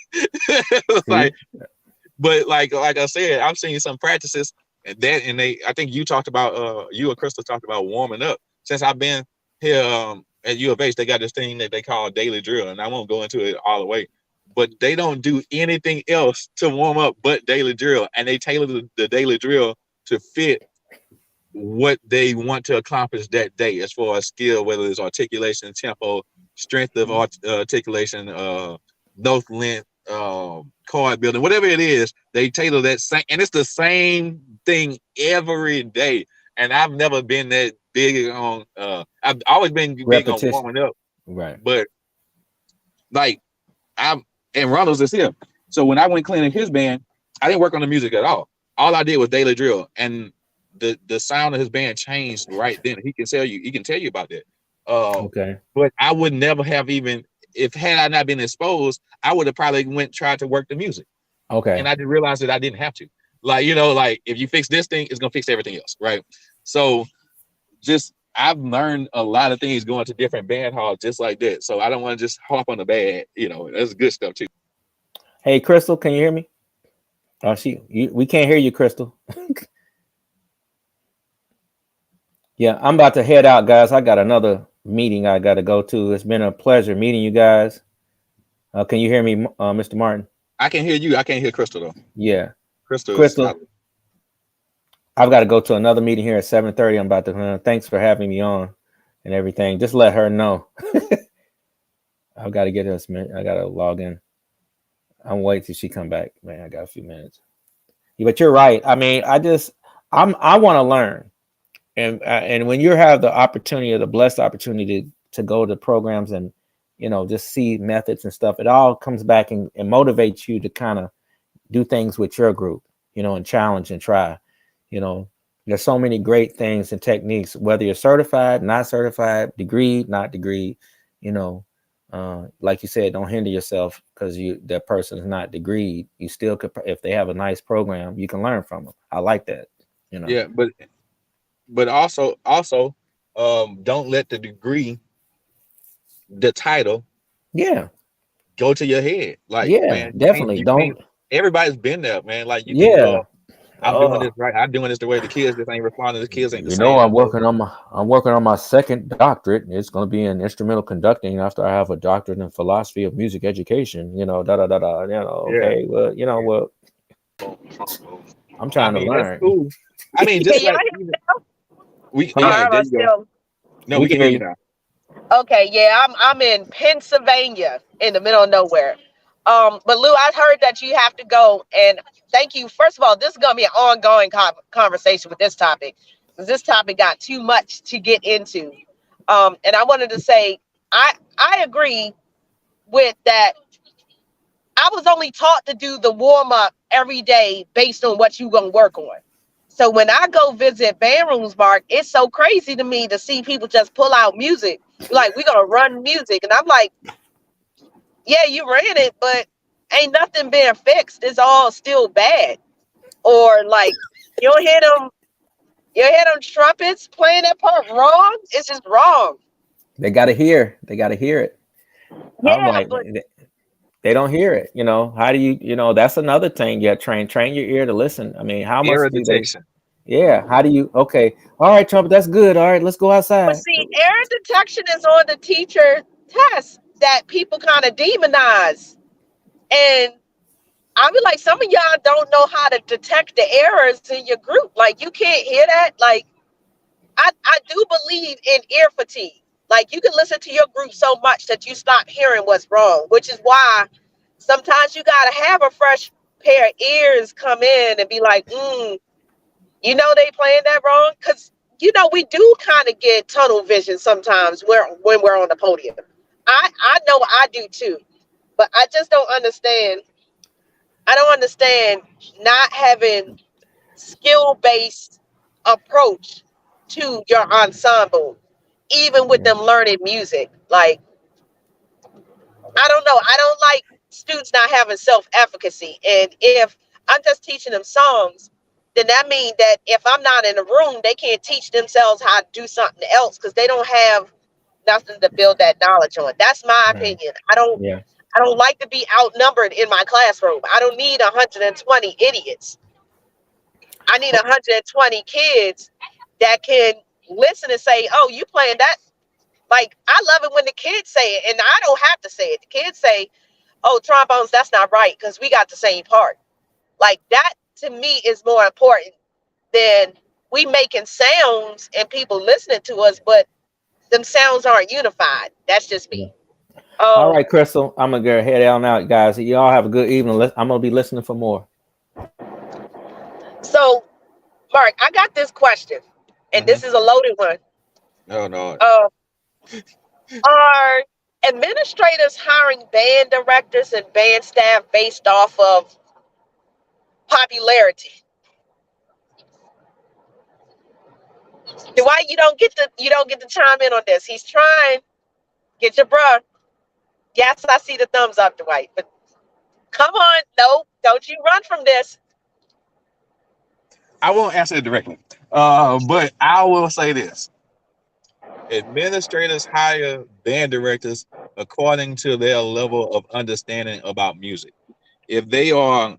S5: but like I said, I've seen some practices and I think you talked about you and Krystal talked about warming up. Since I've been here at U of H, they got this thing that they call daily drill, and I won't go into it all the way. But they don't do anything else to warm up but daily drill. And they tailor the daily drill to fit what they want to accomplish that day as far as skill, whether it's articulation, tempo, strength of articulation, note length, card building, whatever it is, they tailor that same, and it's the same thing every day. And I've never been that big on. I've always been big
S10: Repetition.
S5: on warming up,
S10: Right.
S5: but like and Ronald's is here. So when I went cleaning his band, I didn't work on the music at all. All I did was daily drill, and the sound of his band changed right then. He can tell you about that.
S10: Okay.
S5: But I would never have even, had I not been exposed, I would have probably tried to work the music.
S10: Okay.
S5: And I did realize that I didn't have to. Like, like if you fix this thing, it's gonna fix everything else, right? So I've learned a lot of things going to different band halls just like that. So I don't want to just hop on the bad, that's good stuff too.
S10: Hey, Krystal, can you hear me? Oh, we can't hear you, Krystal. Yeah, I'm about to head out, guys. I got another meeting I got to go to. It's been a pleasure meeting you guys. Can you hear me, Mr. Martin?
S5: I can hear you. I can't hear Krystal though.
S10: Yeah.
S5: Krystal.
S10: I've got to go to another meeting here at 7:30. I'm about to. Thanks for having me on and everything. Just let her know. I've got to get this. I got to log in. I'm waiting till she come back. Man, I got a few minutes. Yeah, but you're right. I mean, I want to learn. And when you have the opportunity, or the blessed opportunity to go to programs and, just see methods and stuff, it all comes back and motivates you to kind of do things with your group, and challenge and try. There's so many great things and techniques, whether you're certified, not certified, degree, not degree, like you said, don't hinder yourself because that person is not degreed. You still could, if they have a nice program, you can learn from them. I like that.
S5: Yeah, but also, don't let the degree, the title, go to your head. Like, man,
S10: definitely don't.
S5: Everybody's been there, man. Like, I'm doing this right. I'm doing this the way the kids just ain't responding. The kids ain't the same.
S10: I'm working on my second doctorate. It's going to be in instrumental conducting after I have a doctorate in philosophy of music education. Okay, well, I'm trying to learn.
S5: That's cool. I mean, just like we can hear you now.
S2: Okay, yeah, I'm in Pennsylvania in the middle of nowhere. But Lou, I heard that you have to go, and thank you. First of all, this is gonna be an ongoing conversation with this topic, because this topic got too much to get into. And I wanted to say, I agree with that. I was only taught to do the warm up every day based on what you gonna work on. So when I go visit band rooms, Mark, it's so crazy to me to see people just pull out music. Like, we're going to run music. And I'm like, yeah, you ran it, but ain't nothing being fixed. It's all still bad. Or like, you'll hear them trumpets playing that part wrong. It's just wrong.
S10: They got to hear it.
S2: Yeah,
S10: I'm like, they don't hear it. How do you, that's another thing. Yeah. Train your ear to listen. I mean, how much do they? Yeah. How do you? Okay. All right, trumpet. That's good. All right. Let's go outside.
S2: But see, error detection is on the teacher test that people kind of demonize. And I be like, some of y'all don't know how to detect the errors in your group. Like, you can't hear that. Like, I do believe in ear fatigue. Like, you can listen to your group so much that you stop hearing what's wrong, which is why sometimes you got to have a fresh pair of ears come in and be like, they playing that wrong. Because, we do kind of get tunnel vision sometimes when we're on the podium. I know I do too, but I just don't understand. I don't understand not having skill-based approach to your ensemble, even with them learning music. Like, I don't know. I don't like students not having self-efficacy. And if I'm just teaching them songs, then that means that if I'm not in the room, they can't teach themselves how to do something else because they don't have nothing to build that knowledge on. That's my opinion. I don't like to be outnumbered in my classroom. I don't need 120 idiots. I need 120 kids that can listen and say, oh, you playing that? Like, I love it when the kids say it, and I don't have to say it. The kids say, oh, trombones, that's not right, because we got the same part. Like, that, to me, is more important than we making sounds and people listening to us, but them sounds aren't unified. That's just me.
S10: All right, Krystal, I'm gonna go head on out, guys. Y'all have a good evening. I'm gonna be listening for more.
S2: So, Mark, I got this question, and this is a loaded one.
S5: No, no.
S2: Are administrators hiring band directors and band staff based off of popularity? Dwight, you don't get to chime in on this. He's trying. Get your bruh. Yes, I see the thumbs up, Dwight. But come on, no, don't you run from this.
S5: I won't answer it directly, but I will say this: administrators hire band directors according to their level of understanding about music. If they are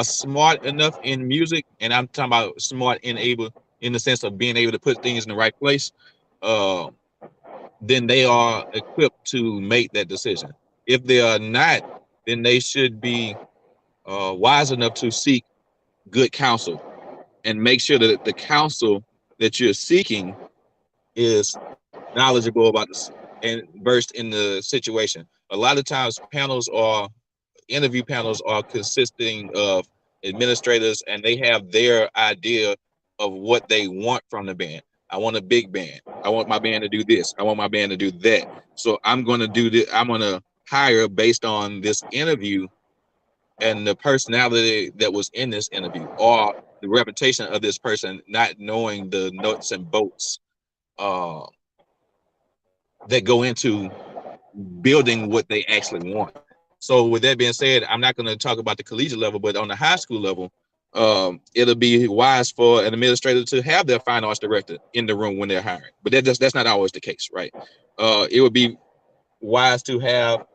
S5: smart enough in music, and I'm talking about smart in the sense of being able to put things in the right place, then they are equipped to make that decision. If they are not, then they should be wise enough to seek good counsel and make sure that the counsel that you're seeking is knowledgeable about this and versed in the situation. A lot of times interview panels are consisting of administrators, and they have their idea of what they want from the band. I want a big band. I want my band to do this. I want my band to do that. So I'm going to do this. I'm going to hire based on this interview and the personality that was in this interview, or the reputation of this person, not knowing the nuts and bolts that go into building what they actually want. So with that being said, I'm not going to talk about the collegiate level, but on the high school level, it'll be wise for an administrator to have their fine arts director in the room when they're hiring. But that's not always the case, right? It would be wise to have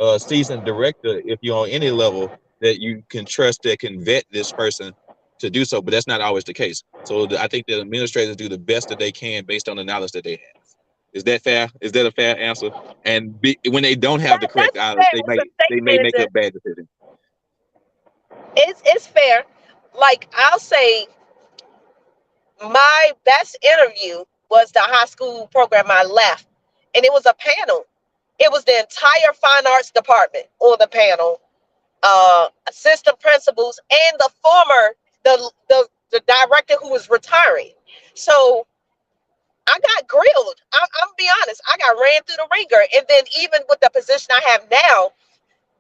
S5: a seasoned director, if you're on any level, that you can trust, that can vet this person to do so. But that's not always the case. So I think the administrators do the best that they can based on the knowledge that they have. Is that fair? Is that a fair answer? And when they don't have the correct knowledge, they may make a bad decision.
S2: It's fair. Like, I'll say my best interview was the high school program I left, and it was a panel. It was the entire fine arts department on the panel, assistant principals, and the former the director who was retiring. So I got grilled. I'm be honest. I got ran through the ringer. And then even with the position I have now,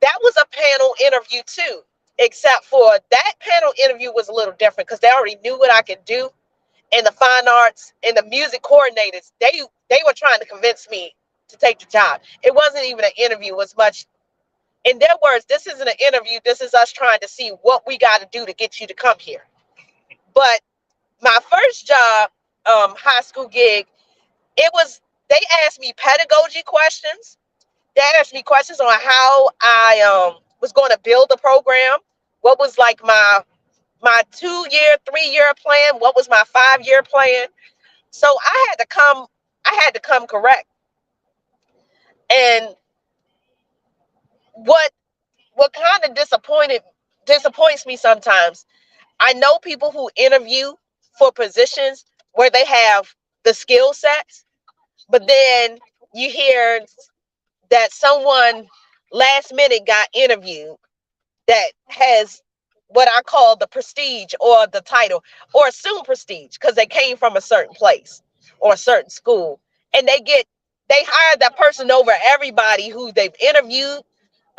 S2: that was a panel interview too. Except for that panel interview was a little different because they already knew what I could do. And the fine arts and the music coordinators, they were trying to convince me to take the job. It wasn't even an interview as much. In their words, this isn't an interview. This is us trying to see what we got to do to get you to come here. But my first job, high school gig, they asked me pedagogy questions. They asked me questions on how I was going to build the program. What was like my 2-year, 3-year plan? What was my 5-year plan? So I had to come correct. And what kind of disappoints me sometimes, I know people who interview for positions where they have the skill sets, but then you hear that someone last minute got interviewed that has what I call the prestige or the title, or assumed prestige because they came from a certain place or a certain school, and they hired that person over everybody who they've interviewed.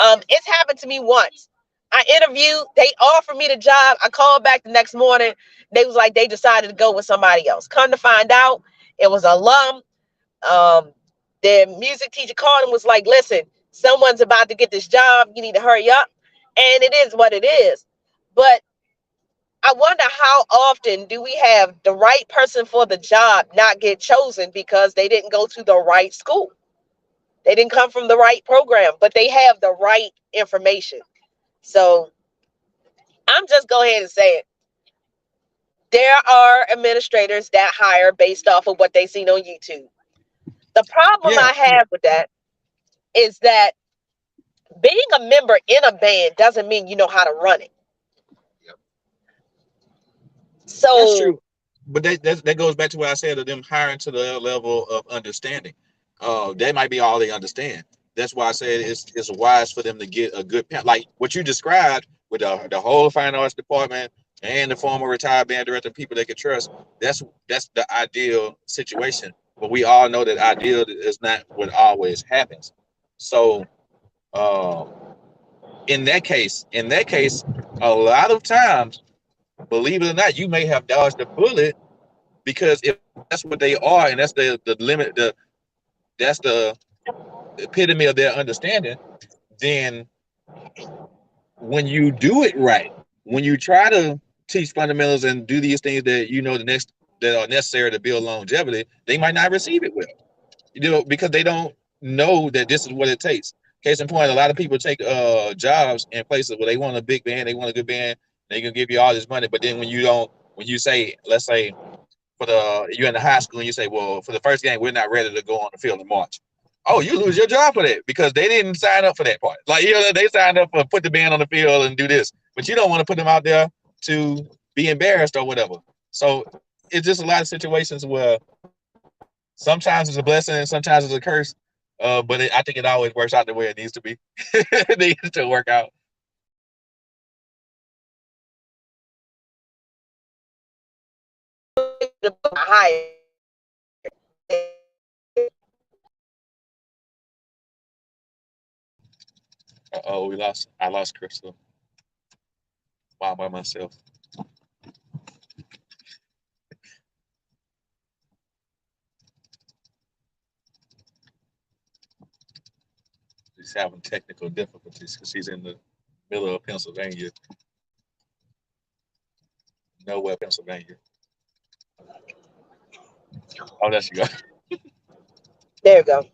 S2: It's happened to me once. I interviewed, they offered me the job. I called back the next morning. They was like, they decided to go with somebody else. Come to find out, it was an alum. Their music teacher called and was like, listen, someone's about to get this job. You need to hurry up. And it is what it is. But I wonder how often do we have the right person for the job not get chosen because they didn't go to the right school. They didn't come from the right program, but they have the right information. So I'm just go ahead and say it. There are administrators that hire based off of what they seen on YouTube. The problem I have with that is that being a member in a band doesn't mean you know how to run it. So
S5: but that goes back to what I said of them hiring to the level of understanding. That might be all they understand. That's why I said it's wise for them to get a good like what you described with the whole fine arts department and the former retired band director, people they can trust. That's the ideal situation. But we all know that ideal is not what always happens. So in that case, a lot of times, believe it or not, you may have dodged a bullet, because if that's what they are, and that's the limit, that's the epitome of their understanding, then when you do it right, when you try to teach fundamentals and do these things that that are necessary to build longevity, they might not receive it well, because they don't know that this is what it takes. Case in point, a lot of people take jobs in places where they want a big band, they want a good band, they can give you all this money, but then when you say, let's say you're in the high school and you say, well, for the first game, we're not ready to go on the field in March. Oh, you lose your job for that, because they didn't sign up for that part. Like, they signed up for put the band on the field and do this, but you don't want to put them out there to be embarrassed or whatever. So it's just a lot of situations where sometimes it's a blessing and sometimes it's a curse. But I think it always works out the way it needs to be. It needs to work out. Oh, I lost Krystal. Wow, by myself. She's having technical difficulties because she's in the middle of Pennsylvania. Nowhere, Pennsylvania. Oh, there she goes.
S2: There you go.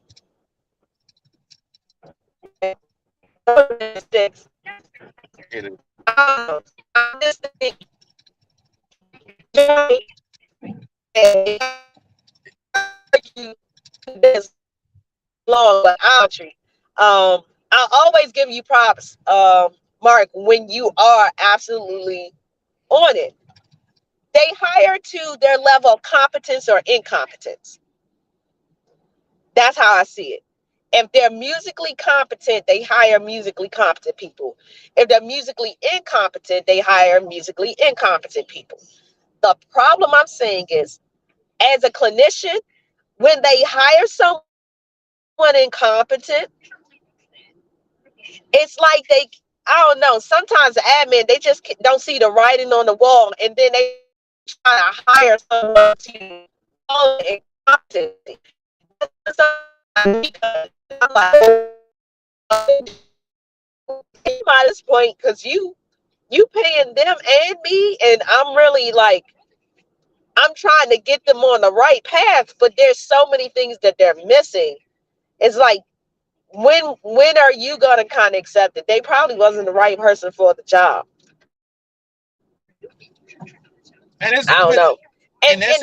S2: This long, but I'll always give you props, Mark, when you are absolutely on it. They hire to their level of competence or incompetence. That's how I see it. If they're musically competent, they hire musically competent people. If they're musically incompetent, they hire musically incompetent people. The problem I'm saying is, as a clinician, when they hire someone incompetent, it's like I don't know, sometimes the admin, they just don't see the writing on the wall, and then they try to hire someone to call it incompetent. I'm like, at this point, because you paying them and me, and I'm really like, I'm trying to get them on the right path, but there's so many things that they're missing. It's like, when are you gonna kind of accept it? They probably wasn't the right person for the job.
S5: And
S2: I don't know.
S5: And I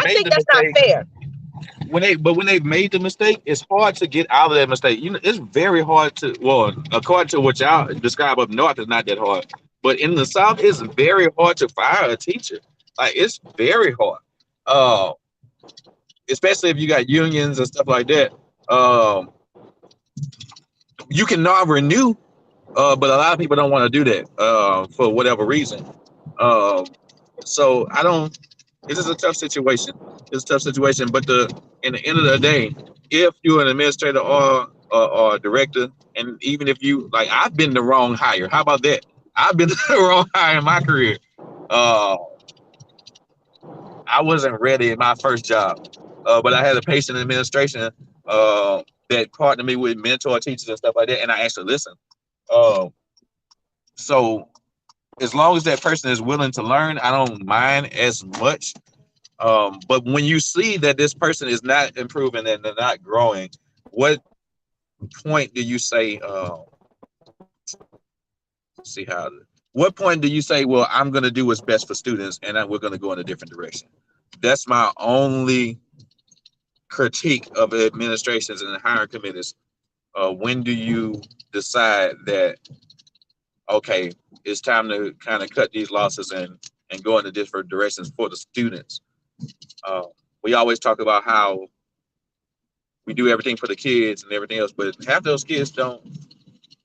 S5: think
S2: that's not fair.
S5: When they've made the mistake, it's hard to get out of that mistake. It's very hard to, well, according to what y'all describe up north, it's not that hard. But in the South, it's very hard to fire a teacher. Like, it's very hard. Especially if you got unions and stuff like that. You can not renew, but a lot of people don't want to do that for whatever reason. So it is a tough situation. It's a tough situation, but in the end of the day, if you're an administrator or a director, and even if you, like, I've been the wrong hire. How about that? I've been the wrong hire in my career. I wasn't ready in my first job, but I had a patient administration that partnered me with mentor teachers and stuff like that, and I actually listened. So as long as that person is willing to learn, I don't mind as much. But when you see that this person is not improving and they're not growing, what point do you say, what point do you say, well, I'm going to do what's best for students and we're going to go in a different direction? That's my only critique of administrations and hiring committees. When do you decide that, okay, it's time to kind of cut these losses and and go in the different directions for the students. We always talk about how we do everything for the kids and everything else, but half those kids don't.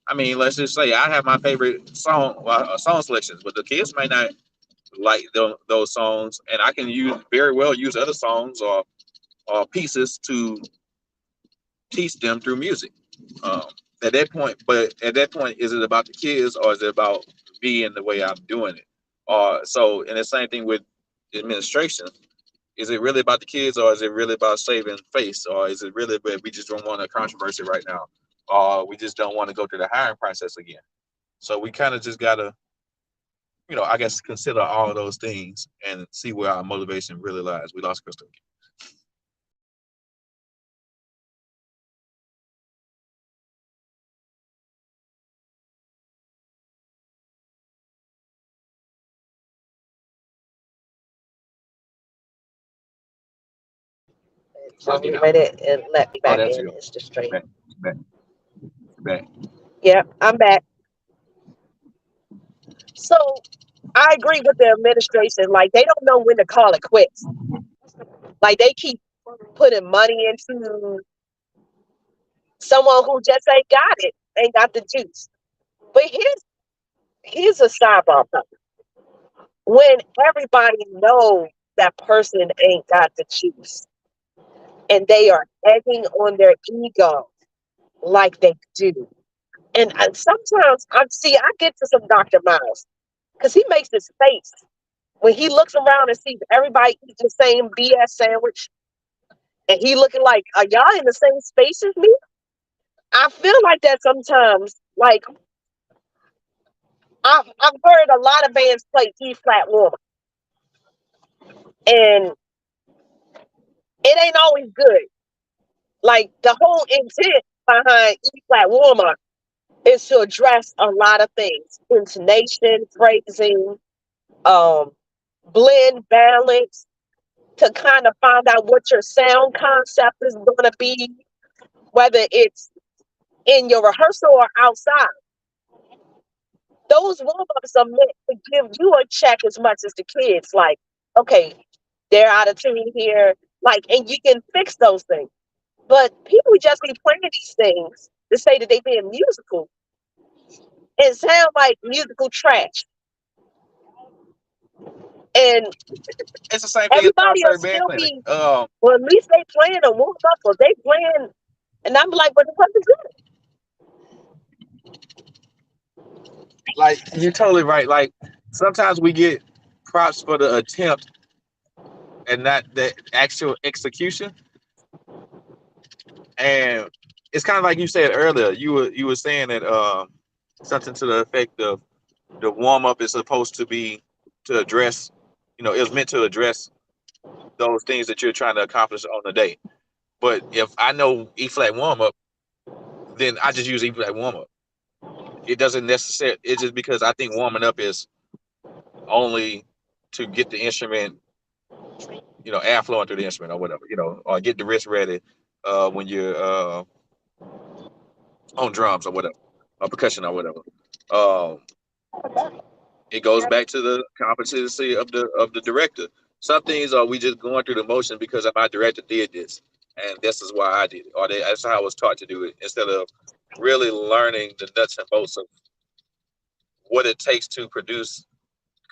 S5: I mean, let's just say I have my favorite song selections, but the kids might not like those songs, and I can very well use other songs or pieces to teach them through music. At that point, is it about the kids or is it about me and the way I'm doing it? And the same thing with administration. Is it really about the kids or is it really about saving face? Or is it really, but we just don't want a controversy right now? Or we just don't want to go through the hiring process again. So we kind of just got to, I guess, consider all of those things and see where our motivation really lies. We lost Krystal.
S2: So he read it and let me back in. It's just straight.
S5: Back.
S2: Yeah, I'm back. So I agree with the administration. Like, they don't know when to call it quits. Like, they keep putting money into someone who just ain't got the juice. But here's a sidebar. When everybody knows that person ain't got the juice, and they are egging on their ego like they do. And sometimes I get to some Dr. Miles because he makes this face when he looks around and sees everybody eat the same BS sandwich, and he looking like, are y'all in the same space as me? I feel like that sometimes. Like, I've heard a lot of bands play E flat warm, and it ain't always good. Like, the whole intent behind E flat warm up is to address a lot of things: intonation, phrasing, blend, balance, to kind of find out what your sound concept is going to be, whether it's in your rehearsal or outside. Those warm-ups are meant to give you a check as much as the kids. Like, okay, they're out of tune here. Like, and you can fix those things. But people just be playing these things to say that they being musical and sound like musical trash. And
S5: it's the same thing.
S2: Everybody will still be. Well, at least they playing a warm up, or they playing, and I'm like, but it wasn't good.
S5: Like, you're totally right. Like, sometimes we get props for the attempt and not the actual execution. And it's kind of like you said earlier. You were saying that something to the effect of the warm up is supposed to be to address, it was meant to address those things that you're trying to accomplish on the day. But if I know E flat warm up, then I just use E flat warm up. It doesn't necessarily. It's just because I think warming up is only to get the instrument, air flowing through the instrument or whatever, or get the wrist ready when you're on drums or whatever, or percussion or whatever. It goes back to the competency of the director. Some things are we just going through the motion because my director did this, and this is why I did it, or that's how I was taught to do it, instead of really learning the nuts and bolts of what it takes to produce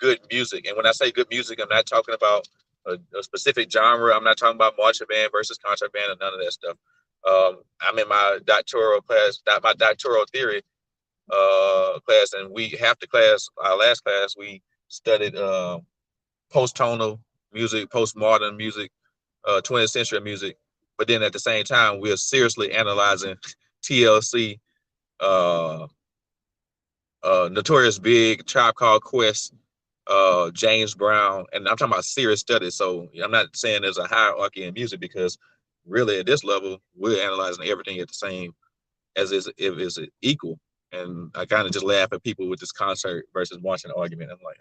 S5: good music. And when I say good music, I'm not talking about a specific genre. I'm not talking about marching band versus concert band or none of that stuff. I'm in my doctoral class, my doctoral theory class, and our last class, we studied post-tonal music, postmodern music, 20th century music. But then at the same time, we're seriously analyzing TLC, Notorious Big, Tribe Called Quest, James Brown, and I'm talking about serious studies. So I'm not saying there's a hierarchy in music, because really at this level, we're analyzing everything at the same as if it's equal. And I kind of just laugh at people with this concert versus marching argument. I'm like,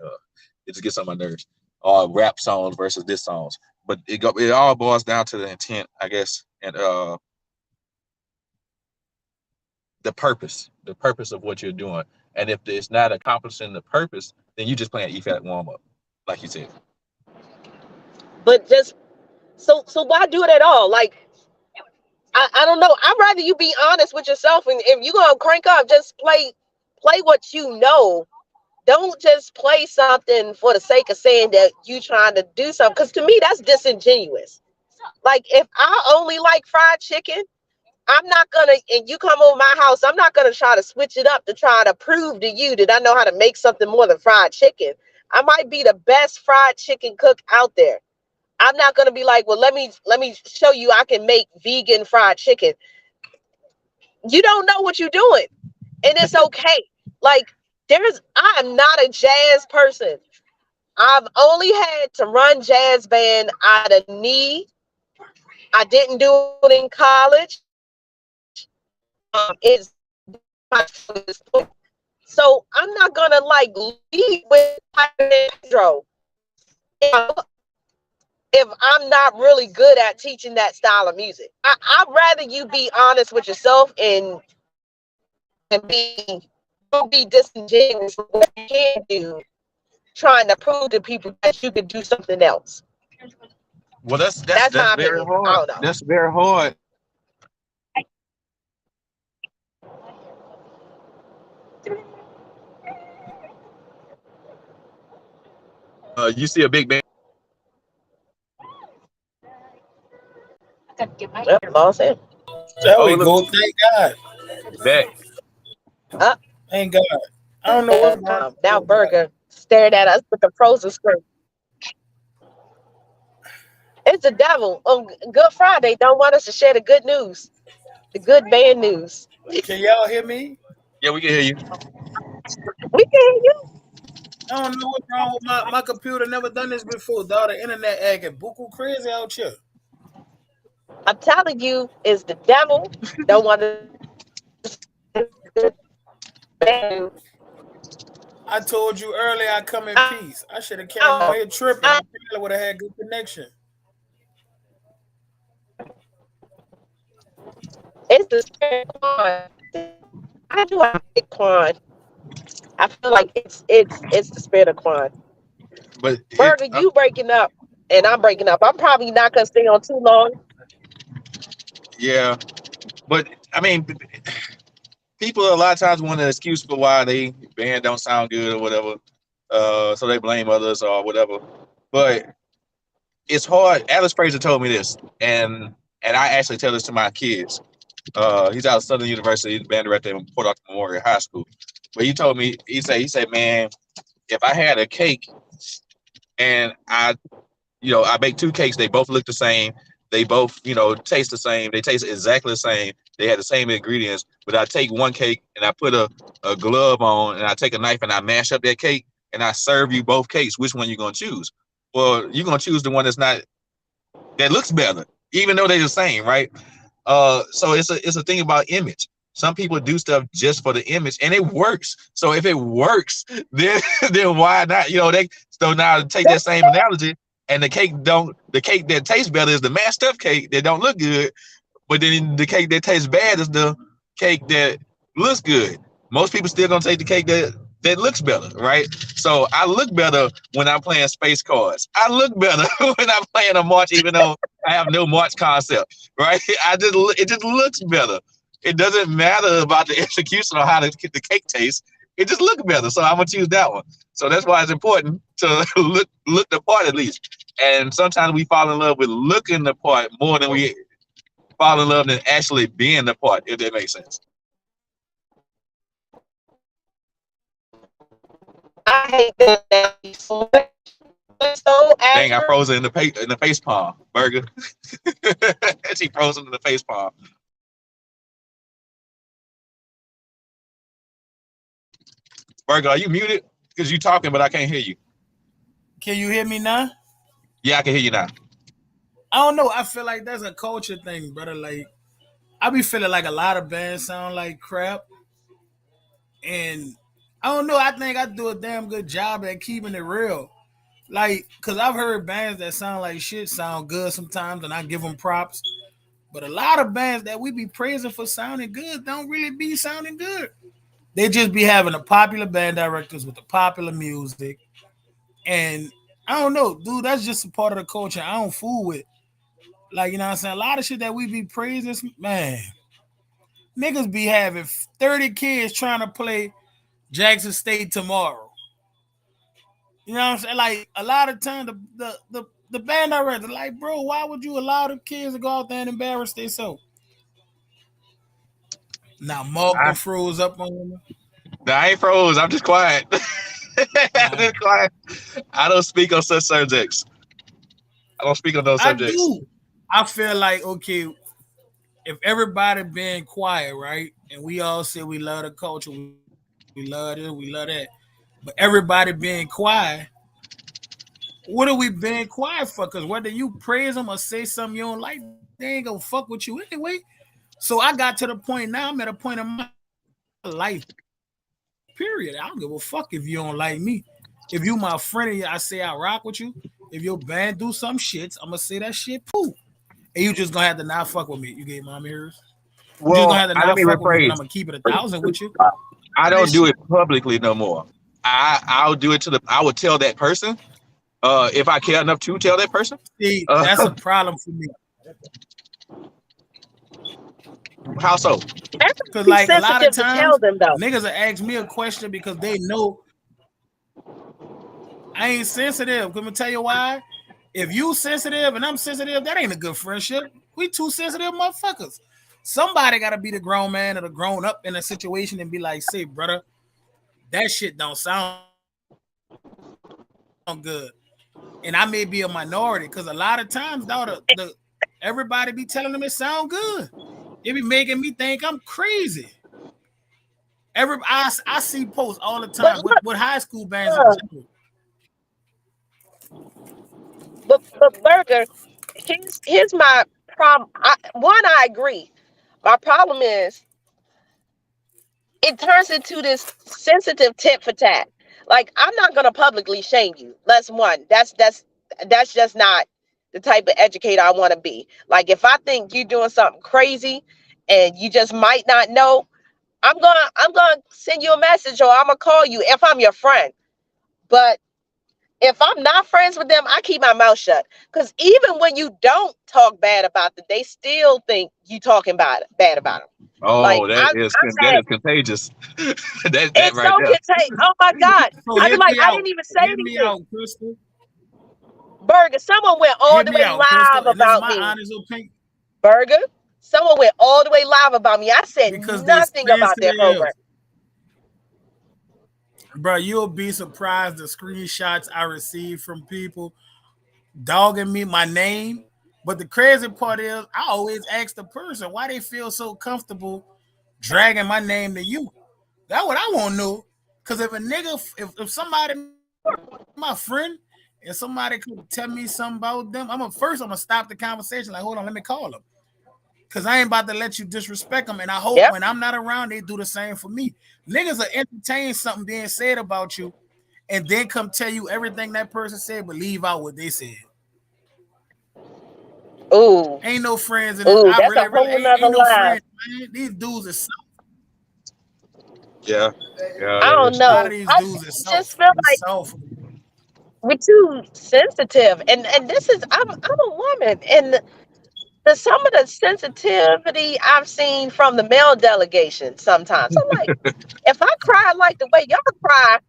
S5: it just gets on my nerves. Or rap songs versus diss songs. But it all boils down to the intent, I guess, and the purpose of what you're doing. And if it's not accomplishing the purpose, then you just playing E flat warm up. like you said.
S2: But just so why do it at all? Like I don't know. I'd rather you be honest with yourself, and if you're gonna crank up, just play what you know. Don't just play something for the sake of saying that you trying to do something. Because to me, that's disingenuous. Like if I only like fried chicken, I'm not gonna, and you come over my house, I'm not gonna try to switch it up to try to prove to you that I know how to make something more than fried chicken. I might be the best fried chicken cook out there. I'm not gonna be like, well, let me show you I can make vegan fried chicken. You don't know what you're doing, and it's okay. Like I'm not a jazz person. I've only had to run jazz band out of need. I didn't do it in college. It's so I'm not gonna like lead with intro if I'm not really good at teaching that style of music. I'd rather you be honest with yourself and don't be disingenuous with what you can do, trying to prove to people that you can do something else.
S5: Well, that's
S2: my
S5: very
S2: opinion. I
S5: hard.
S2: don't know.
S5: That's very hard. You see a big band.
S2: Yep, lost him.
S4: There
S5: Oh,
S4: we
S5: look,
S4: go. Thank God.
S5: back.
S4: Thank God. I don't know what.
S2: Now Burger stared at us with the frozen screen. It's the devil on Good Friday. Don't want us to share the good news, the good bad news.
S4: Can y'all hear me?
S5: Yeah, we can hear you.
S2: We can hear you.
S4: I don't know what's wrong with my computer. Never done this before. Dog, the internet acting buku crazy out here.
S2: I'm telling you, it's the devil. Don't want to.
S4: I told you earlier I come in peace. I should have came on here tripping. I probably would have had good connection.
S2: It's the spirit of Quan. I do like Quan. I feel like it's the spirit of Quan.
S5: But
S2: Burger, you breaking up and I'm breaking up. I'm probably not gonna stay on too long.
S5: yeah, but I mean, people a lot of times want an excuse for why they band don't sound good or whatever. So they blame others or whatever. But it's hard. Alice Fraser told me this, and I actually tell this to my kids. He's out of Southern University, the band director in Port Arthur Memorial High School. But he told me, he said, man, if I had a cake and I baked two cakes, they both look the same. They both, taste the same. They taste exactly the same. They had the same ingredients. But I take one cake and I put a glove on and I take a knife and I mash up that cake and I serve you both cakes. Which one you gonna choose? Well, you're gonna choose the one that looks better, even though they're the same, right? So it's a thing about image. Some people do stuff just for the image, and it works. So if it works, then why not? So now take that same analogy, and the cake that tastes better is the mashed up cake that don't look good, but then the cake that tastes bad is the cake that looks good. Most people still gonna take the cake that looks better, right? So I look better when I'm playing space cards. I look better when I'm playing a march, even though I have no march concept, right? It just looks better. It doesn't matter about the execution or how the cake tastes. It just looks better. So I'm gonna choose that one. So that's why it's important to look the part at least. And sometimes we fall in love with looking the part more than we fall in love than actually being the part, if that makes sense.
S2: I hate that so much.
S5: Dang, I froze in the face palm, Burger. She froze in the face palm. Burger, are you muted? Because you're talking, but I can't hear you.
S4: Can you hear me now?
S5: Yeah, I can hear you now.
S4: I don't know. I feel like that's a culture thing, brother. Like, I be feeling like a lot of bands sound like crap. And I don't know. I think I do a damn good job at keeping it real. Like, because I've heard bands that sound like shit sound good sometimes, and I give them props. But a lot of bands that we be praising for sounding good don't really be sounding good. They just be having the popular band directors with the popular music. And I don't know, dude. That's just a part of the culture. I don't fool with. Like, you know what I'm saying? A lot of shit that we be praising, man. Niggas be having 30 kids trying to play Jackson State tomorrow. You know what I'm saying? Like, a lot of times the band director, like, bro, why would you allow the kids to go out there and embarrass themselves? Now, Malcolm froze up on him.
S5: No, I ain't froze. I'm just quiet. I'm just quiet. I don't speak on such subjects. I don't speak on those subjects.
S4: I do. I feel like, okay, if everybody being quiet, right, and we all say we love the culture, we love this, we love that, but everybody being quiet, what are we being quiet for? Because whether you praise them or say something you don't like, they ain't gonna fuck with you anyway. So I got to the point now, I'm at a point in my life, period. I don't give a fuck if you don't like me. If you my friend and I say I rock with you, if your band do some shits, I'm gonna say that shit poo. And you just gonna have to not fuck with me. You gave mommy hers. You just gonna have to not fuck with me, and I'm gonna keep it 1,000 with you.
S5: I don't do it publicly no more. I'll do it I would tell that person. If I care enough to tell that person.
S4: See, that's a problem for me.
S5: How so?
S2: Because
S4: like a lot of times, niggas will ask me a question because they know I ain't sensitive. Let me tell you why. If you sensitive and I'm sensitive, that ain't a good friendship. We two sensitive motherfuckers. Somebody got to be the grown man or the grown up in a situation and be like, say, brother, that shit don't sound good. And I may be a minority because a lot of times, dog, everybody be telling them it sound good. It be making me think I'm crazy. I see posts all the time with high school bands in general.
S2: But Burger, here's my problem. I agree. My problem is it turns into this sensitive tit for tat. Like, I'm not gonna publicly shame you. That's one. That's just not the type of educator I want to be. Like, if I think you're doing something crazy and you just might not know, I'm gonna send you a message or I'm gonna call you if I'm your friend. But if I'm not friends with them, I keep my mouth shut. Because even when you don't talk bad about them, they still think you talking bad about them.
S5: Oh, like, that is contagious. that right
S2: so
S5: there.
S2: contagious. Oh my God.
S4: So
S2: I be like, I didn't even say anything.
S4: Out, Krystal.
S2: Burger, someone went all the way live about me.
S4: Honest opinion.
S2: Burger, someone went all the way live about me. I said nothing about their program.
S4: Bro, you'll be surprised the screenshots I receive from people dogging me my name. But the crazy part is I always ask the person why they feel so comfortable dragging my name to you. That's what I want to know. Because if a nigga, if somebody, my friend, and somebody could tell me something about them, I'm gonna stop the conversation. Like, hold on, let me call them. Because I ain't about to let you disrespect them. And I hope when I'm not around, they do the same for me. Niggas will entertain something being said about you and then come tell you everything that person said, but leave out what they said.
S2: Ooh.
S4: Ain't no friends in
S2: this.
S4: I
S2: that's
S4: really ain't no friends, man. These dudes are soft.
S5: Yeah.
S2: I don't know.
S4: A lot of these dudes are soft.
S2: I just feel like we're too sensitive. And this is, I'm a woman. And some of the sensitivity I've seen from the male delegation sometimes. I'm like, if I cry like the way y'all cry,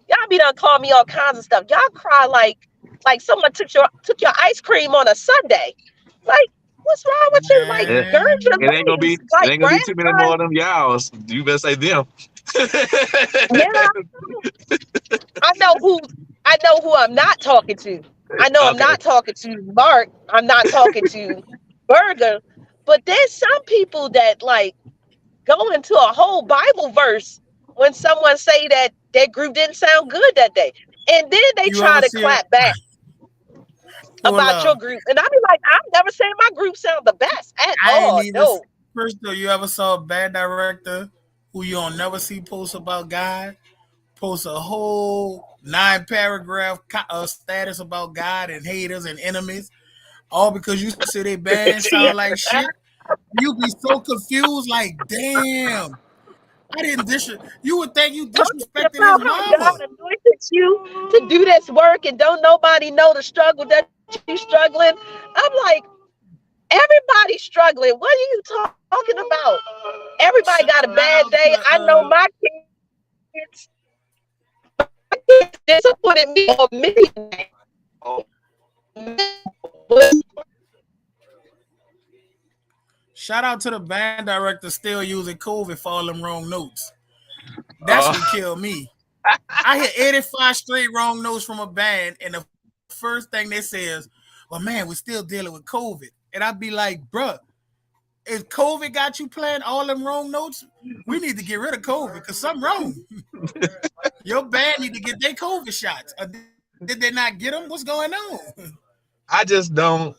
S2: y'all be done call me all kinds of stuff. Y'all cry like someone took your ice cream on a Sunday. Like, what's wrong with you? Like,
S5: it ain't gonna be too many more of them y'alls. You better say them.
S2: Yeah, I know who I'm not talking to. I know I'm not talking to Mark. I'm not talking to Burger. But there's some people that like go into a whole Bible verse when someone say that their group didn't sound good that day, and then they try to clap back about your group. And I be like, I've never said my group sound the best at all. No.
S4: First, though, you ever saw a band director who you don't never see post about God, post a whole 9-paragraph status about God and haters and enemies, all because you say they band sound like shit? You be so confused, like, damn, I didn't you would think you
S2: Talking
S4: disrespected his
S2: about how God
S4: mama.
S2: anointed you to do this work and don't nobody know the struggle that you struggling. I'm like, everybody's struggling. What are you talking about? Everybody got a bad day. I know my kids disappointed me on many.
S4: Shout out to the band director still using COVID for all them wrong notes. That's what killed me. I hit 85 straight wrong notes from a band, and the first thing they say is, well, man, we're still dealing with COVID. And I'd be like, bruh, if COVID got you playing all them wrong notes, we need to get rid of COVID because something wrong. Your band need to get their COVID shots. Did they not get them? What's going on?
S5: I just don't.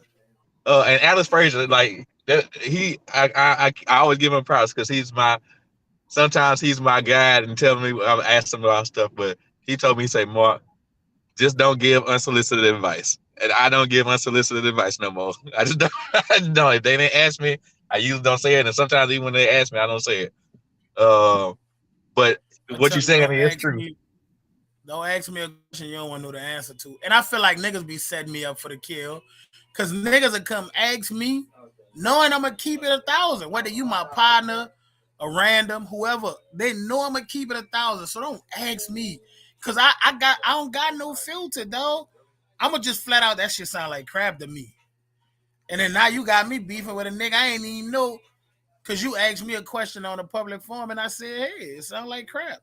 S5: And Alice Frazier, like I always give him props because sometimes he's my guide and telling me I'm asking him about stuff. But he told me, say, Mark, just don't give unsolicited advice. And I don't give unsolicited advice no more. I just don't. If they didn't ask me, I usually don't say it. And sometimes even when they ask me, I don't say it. But what you saying is true.
S4: Don't ask me a question you don't want to know the answer to. And I feel like niggas be setting me up for the kill. Because niggas will come ask me, knowing I'm going to keep it 1,000. Whether you my partner, a random, whoever. They know I'm going to keep it 1,000. So don't ask me. Because I don't got no filter, dog. I'm going to just flat out, that shit sound like crap to me. And then now you got me beefing with a nigga I ain't even know. Because you asked me a question on a public forum and I said, hey, it sound like crap.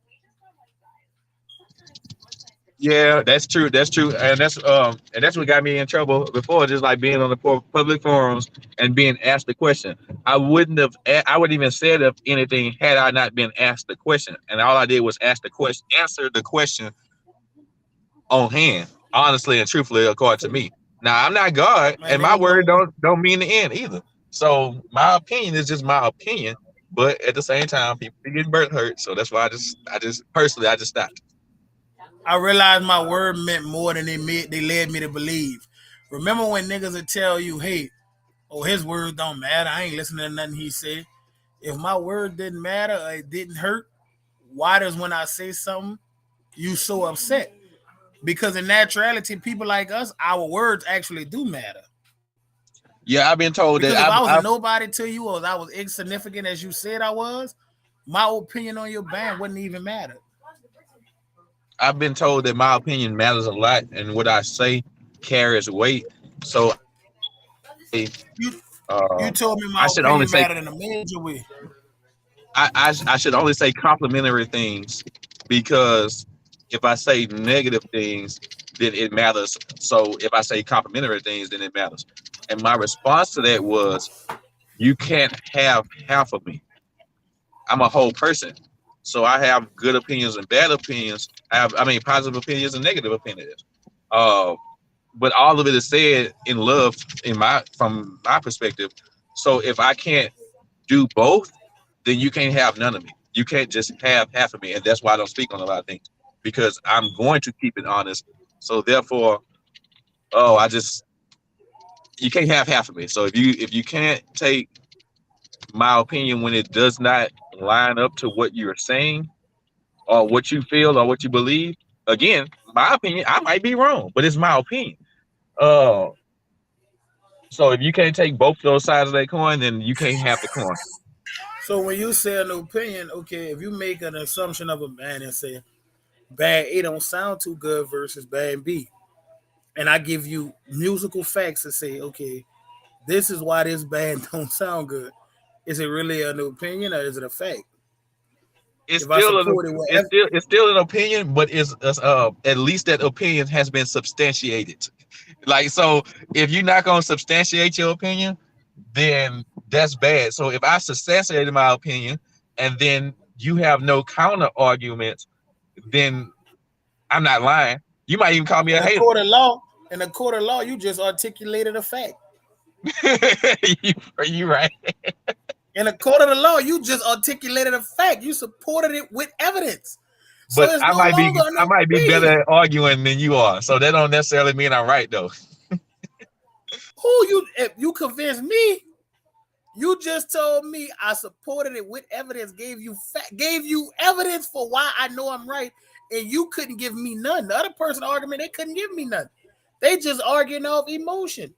S5: Yeah, that's true. That's true, and that's what got me in trouble before. Just like being on the public forums and being asked the question, I wouldn't even said if anything had I not been asked the question, and all I did was ask the question, answer the question on hand, honestly and truthfully, according to me. Now I'm not God, and my word don't mean the end either. So my opinion is just my opinion, but at the same time, people be getting hurt. So that's why I just personally stopped.
S4: I realized my word meant more than they led me to believe. Remember when niggas would tell you, hey, his words don't matter. I ain't listening to nothing he said. If my word didn't matter or it didn't hurt, why does when I say something, you so upset? Because in naturality, people like us, our words actually do matter.
S5: Yeah, I've been told
S4: because
S5: that
S4: if I was a nobody to you or I was insignificant as you said I was, my opinion on your band wouldn't even matter.
S5: I've been told that my opinion matters a lot, and what I say carries weight. So,
S4: you told me my opinion mattered in a major way.
S5: I should only say complimentary things, because if I say negative things, then it matters. So if I say complimentary things, then it matters. And my response to that was, you can't have half of me. I'm a whole person. So I have good opinions and bad opinions. Positive opinions and negative opinions. But all of it is said in love, from my perspective. So if I can't do both, then you can't have none of me. You can't just have half of me, and that's why I don't speak on a lot of things, because I'm going to keep it honest. So therefore, you can't have half of me. So if you can't take my opinion when it does not line up to what you're saying or what you feel or what you believe, again, my opinion, I might be wrong, but it's my opinion. So if you can't take both those sides of that coin, then you can't have the coin.
S4: So when you say an opinion, okay, if you make an assumption of a band and say band A don't sound too good versus band B, and I give you musical facts and say, okay, this is why this band don't sound good. Is it really an opinion or is it a fact?
S5: It's still an opinion, but it's at least that opinion has been substantiated. Like, so if you're not going to substantiate your opinion, then that's bad. So if I substantiated my opinion and then you have no counter arguments, then I'm not lying. You might even call me a hater.
S4: In a court of law, you just articulated a fact.
S5: You're right.
S4: In a court of the law, you just articulated a fact. You supported it with evidence.
S5: But so I might be better at arguing than you are. So that don't necessarily mean I'm right, though.
S4: If you convince me, You just told me I supported it with evidence, gave you evidence for why I know I'm right, and you couldn't give me none. The other person argument, they couldn't give me none. They just arguing off emotion.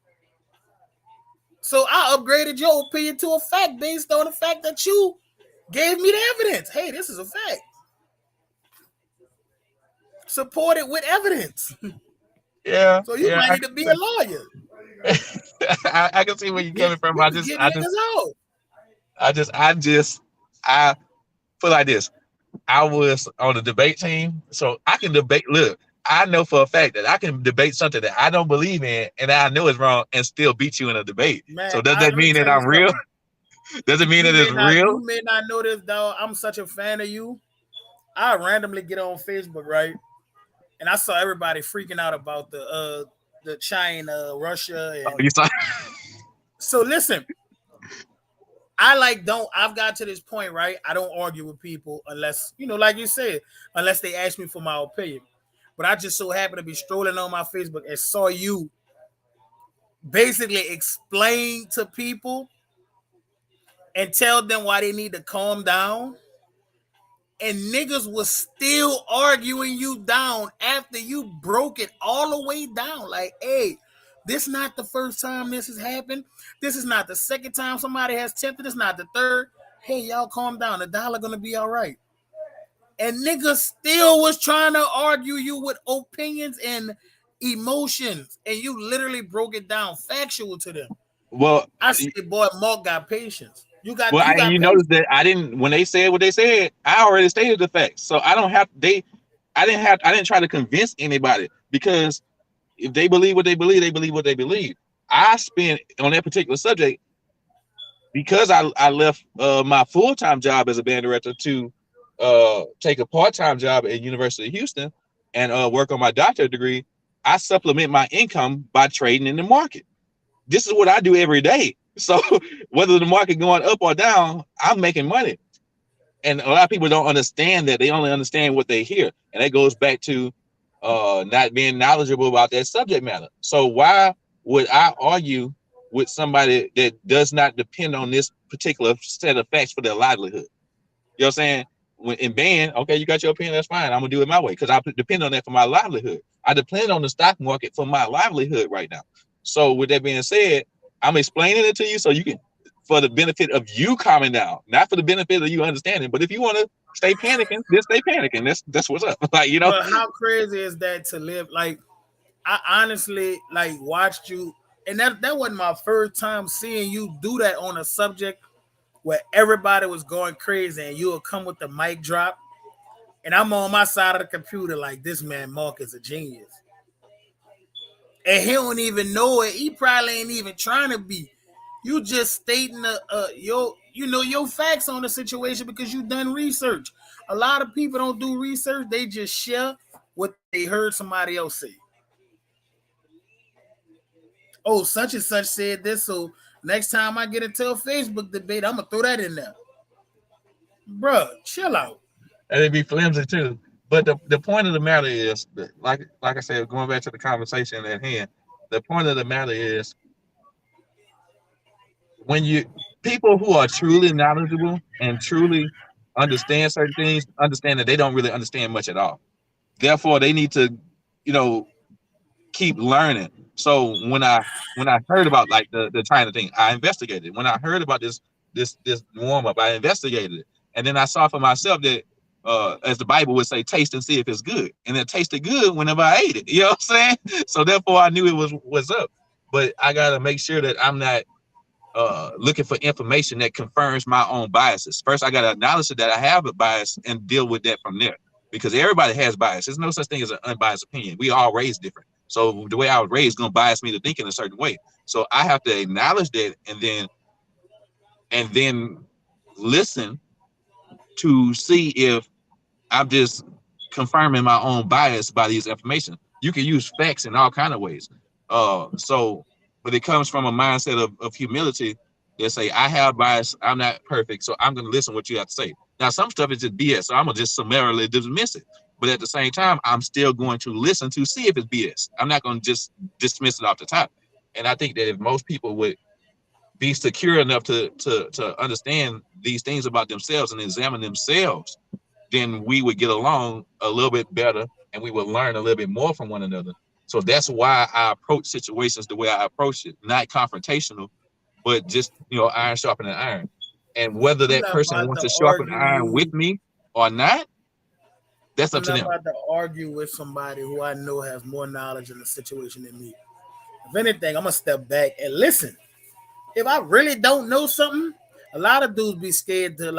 S4: So I upgraded your opinion to a fact based on the fact that you gave me the evidence. Hey, this is a fact. Support it with evidence.
S5: Yeah.
S4: So you might need to be a lawyer.
S5: I can see where you're coming from. I put like this. I was on the debate team, so I can debate. Look, I know for a fact that I can debate something that I don't believe in and I know is wrong and still beat you in a debate.
S4: Man,
S5: so does that mean that I'm real? Does it mean that it's real?
S4: You may not know this, dog. I'm such a fan of you. I randomly get on Facebook, right? And I saw everybody freaking out about the China, Russia. And...
S5: you saw?
S4: So listen, I've got to this point, right? I don't argue with people unless, like you said, unless they ask me for my opinion. But I just so happen to be strolling on my Facebook and saw you basically explain to people and tell them why they need to calm down. And niggas was still arguing you down after you broke it all the way down. Like, hey, this is not the first time this has happened. This is not the second time somebody has tempted. This is not the third. Hey, y'all calm down. The dollar gonna be all right. And niggas still was trying to argue you with opinions and emotions. And you literally broke it down factual to them.
S5: Well,
S4: I said, boy, Mark got patience. You
S5: notice that I didn't, when they said what they said, I already stated the facts. So I didn't try to convince anybody, because if they believe what they believe, they believe what they believe. I spent on that particular subject because I left my full-time job as a band director to take a part-time job at University of Houston and work on my doctorate degree. I supplement my income by trading in the market. This is what I do every day. So whether the market going up or down, I'm making money. And a lot of people don't understand that. They only understand what they hear. And that goes back to not being knowledgeable about that subject matter. So why would I argue with somebody that does not depend on this particular set of facts for their livelihood? You know what I'm saying? When in band, okay, you got your opinion, that's fine. I'm gonna do it my way because I depend on that for my livelihood. I depend on the stock market for my livelihood right now. So with that being said, I'm explaining it to you so you can, for the benefit of you calming down, not for the benefit of you understanding. But if you want to stay panicking, then stay panicking. That's what's up. Like, you know.
S4: But how crazy is that to live? Like, I honestly watched you, and that wasn't my first time seeing you do that on a subject where everybody was going crazy, and you would come with the mic drop, and I'm on my side of the computer like, this man Mark is a genius. And he don't even know it. He probably ain't even trying to be. You just stating your facts on the situation because you done research. A lot of people don't do research. They just share what they heard somebody else say. Oh, such and such said this, so next time I get into a Facebook debate, I'm gonna throw that in there. Bruh, chill out.
S5: And it'd be flimsy too. But the point of the matter is, that, like I said, going back to the conversation at hand, the point of the matter is, when people who are truly knowledgeable and truly understand certain things, understand that they don't really understand much at all. Therefore, they need to, keep learning. So when I heard about like the China thing, I investigated. When I heard about this warm up, I investigated it, and then I saw for myself that. As the Bible would say, taste and see if it's good. And it tasted good whenever I ate it. You know what I'm saying? So therefore I knew it was up. But I gotta make sure that I'm not looking for information that confirms my own biases. First, I gotta acknowledge that I have a bias and deal with that from there. Because everybody has bias. There's no such thing as an unbiased opinion. We all raised different. So the way I was raised is gonna bias me to think in a certain way. So I have to acknowledge that and then listen to see if I'm just confirming my own bias by these information. You can use facts in all kind of ways. But it comes from a mindset of humility. They say, I have bias, I'm not perfect, so I'm gonna listen to what you have to say. Now, some stuff is just BS, so I'm gonna just summarily dismiss it. But at the same time, I'm still going to listen to see if it's BS. I'm not gonna just dismiss it off the top. And I think that if most people would be secure enough to understand these things about themselves and examine themselves, then we would get along a little bit better and we would learn a little bit more from one another. So that's why I approach situations the way I approach it, not confrontational, but just, iron sharpening iron. And whether
S4: I'm
S5: that
S4: not
S5: person
S4: about
S5: wants
S4: to
S5: to sharpen
S4: argue
S5: iron with
S4: you.
S5: me or not, that's
S4: I'm
S5: up to
S4: not
S5: them.
S4: about to argue with somebody who I know has more knowledge in the situation than me. If anything, I'm gonna step back and listen. If I really don't know something, a lot of dudes be scared to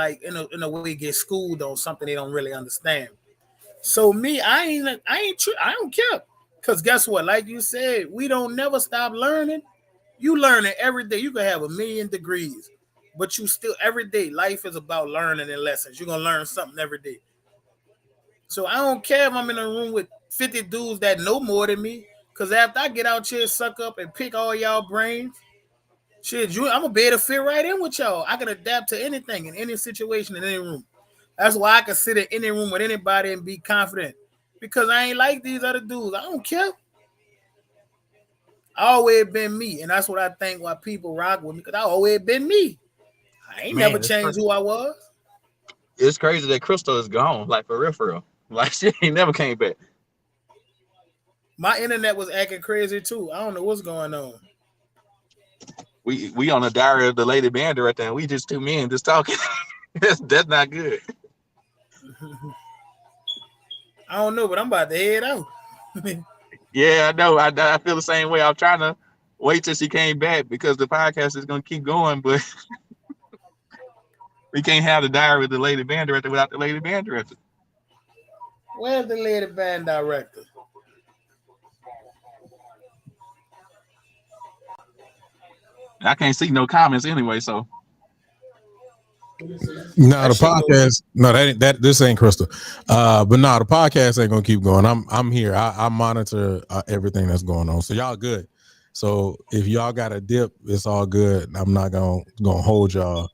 S4: in a way get schooled on something they don't really understand. So me, I don't care. Cause guess what? Like you said, we don't never stop learning. You learning every day. You can have 1,000,000 degrees, but you still every day. Life is about learning and lessons. You're gonna learn something every day. So I don't care if I'm in a room with 50 dudes that know more than me. Cause after I get out here, suck up and pick all y'all brains, shit, I'm gonna be able to fit right in with y'all. I can adapt to anything in any situation in any room. That's why I can sit in any room with anybody and be confident. Because I ain't like these other dudes. I don't care. I always been me, and that's what I think why people rock with me. Because I always been me. I ain't never changed who I was.
S5: It's crazy that Krystal is gone, like for real. Like she ain't never came back.
S4: My internet was acting crazy too. I don't know what's going on.
S5: We on the diary of the lady band director, and we just two men just talking. that's not good.
S4: I don't know, but I'm about to head out.
S5: Yeah, I know. I feel the same way. I'm trying to wait till she came back because the podcast is gonna keep going, but we can't have the diary of the lady band director without the lady band director.
S4: Where's the lady band director?
S5: I can't see no comments anyway, so.
S11: No, the podcast. No, that this ain't Krystal. But no, the podcast ain't gonna keep going. I'm here. I monitor everything that's going on. So y'all good. So if y'all got a dip, it's all good. I'm not gonna hold y'all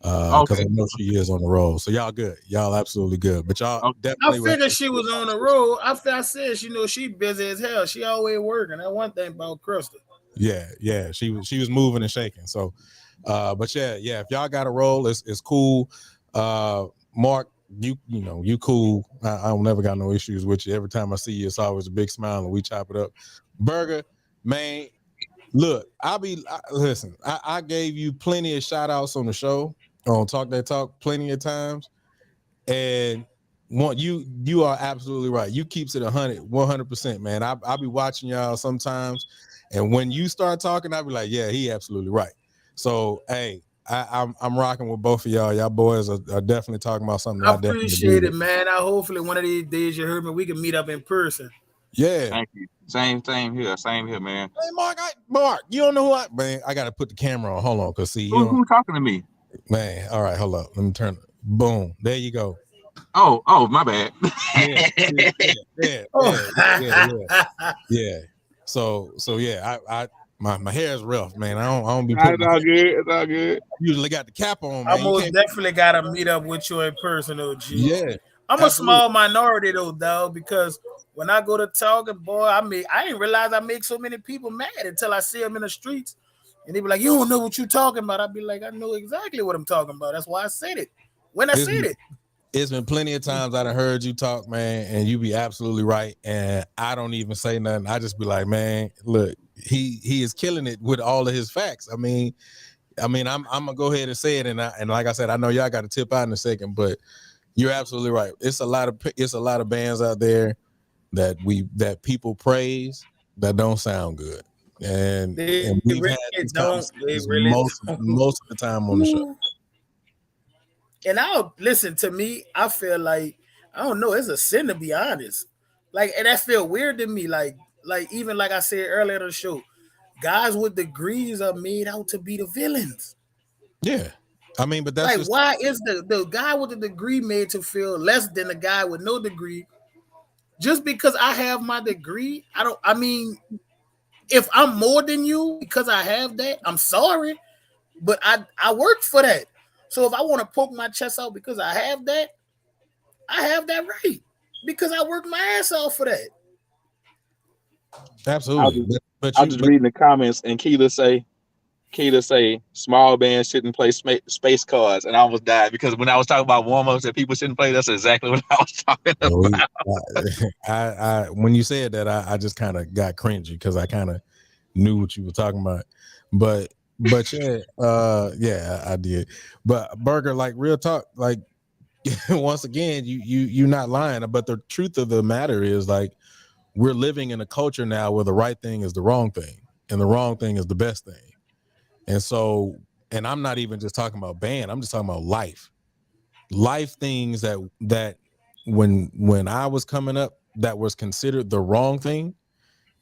S11: because I know she is on the road. So y'all good. Y'all absolutely good. But y'all definitely.
S4: I figured she was on the road. After I said, she busy as hell. She always working. That's one thing about Krystal.
S11: Yeah. She was moving and shaking. So. But yeah, if y'all got a role, it's cool. Mark, you cool. I don't never got no issues with you. Every time I see you, it's always a big smile and we chop it up. Burger, man, look, listen, I gave you plenty of shout outs on the show on Talk That Talk plenty of times. And you are absolutely right. You keeps it 100%, man. I'll be watching y'all sometimes. And when you start talking, I'll be like, yeah, he absolutely right. So, hey, I'm rocking with both of y'all. Y'all boys are definitely talking about something.
S4: I appreciate it, man. Hopefully one of these days you heard me. We can meet up in person.
S11: Yeah.
S5: Thank you. Same here. Same here, man.
S11: Hey, Mark, you don't know what? Man, I got to put the camera on. Hold on, because see,
S5: who's talking to me?
S11: Man, all right, hold up. Let me turn it. Boom. There you go.
S5: Oh, my bad.
S11: Yeah. So yeah, I my hair is rough, man. I don't be.
S5: It's all good. It's all good.
S11: I usually got the cap on, man.
S4: I most definitely gotta meet up with you in person, though, G.
S11: Yeah,
S4: I'm a small minority though, dog, because when I go to talking, boy, I didn't realize I make so many people mad until I see them in the streets, and they be like, "You don't know what you talking about." I be like, "I know exactly what I'm talking about. That's why I said it when I said it."
S11: It's been plenty of times I done heard you talk, man, and you be absolutely right. And I don't even say nothing. I just be like, man, look, he is killing it with all of his facts. I mean, I'm gonna go ahead and say it, and like I said, I know y'all got to tip out in a second, but you're absolutely right. It's a lot of bands out there that people praise that don't sound good, and we've had these conversations most of the time on the show.
S4: And I'll listen to me. I feel like I don't know. It's a sin to be honest. Like, and that feel weird to me. Like even like I said earlier in the show, guys with degrees are made out to be the villains.
S11: Yeah, I mean, but that's
S4: like why is the guy with the degree made to feel less than the guy with no degree? Just because I have my degree, I mean, if I'm more than you because I have that, I'm sorry, but I worked for that. So if I want to poke my chest out because I have that right. Because I worked my ass off for that.
S11: Absolutely.
S5: I'll just read in the comments and Keela say, Keita say small bands shouldn't play space cards, and I almost died because when I was talking about warm-ups that people shouldn't play, that's exactly what I was talking about.
S11: I when you said that, I just kind of got cringy because I kind of knew what you were talking about, but yeah, I did. But Burger, like real talk, like once again, you're not lying. But the truth of the matter is, like, we're living in a culture now where the right thing is the wrong thing, and the wrong thing is the best thing. And so, and I'm not even just talking about band. I'm just talking about life things that when I was coming up, that was considered the wrong thing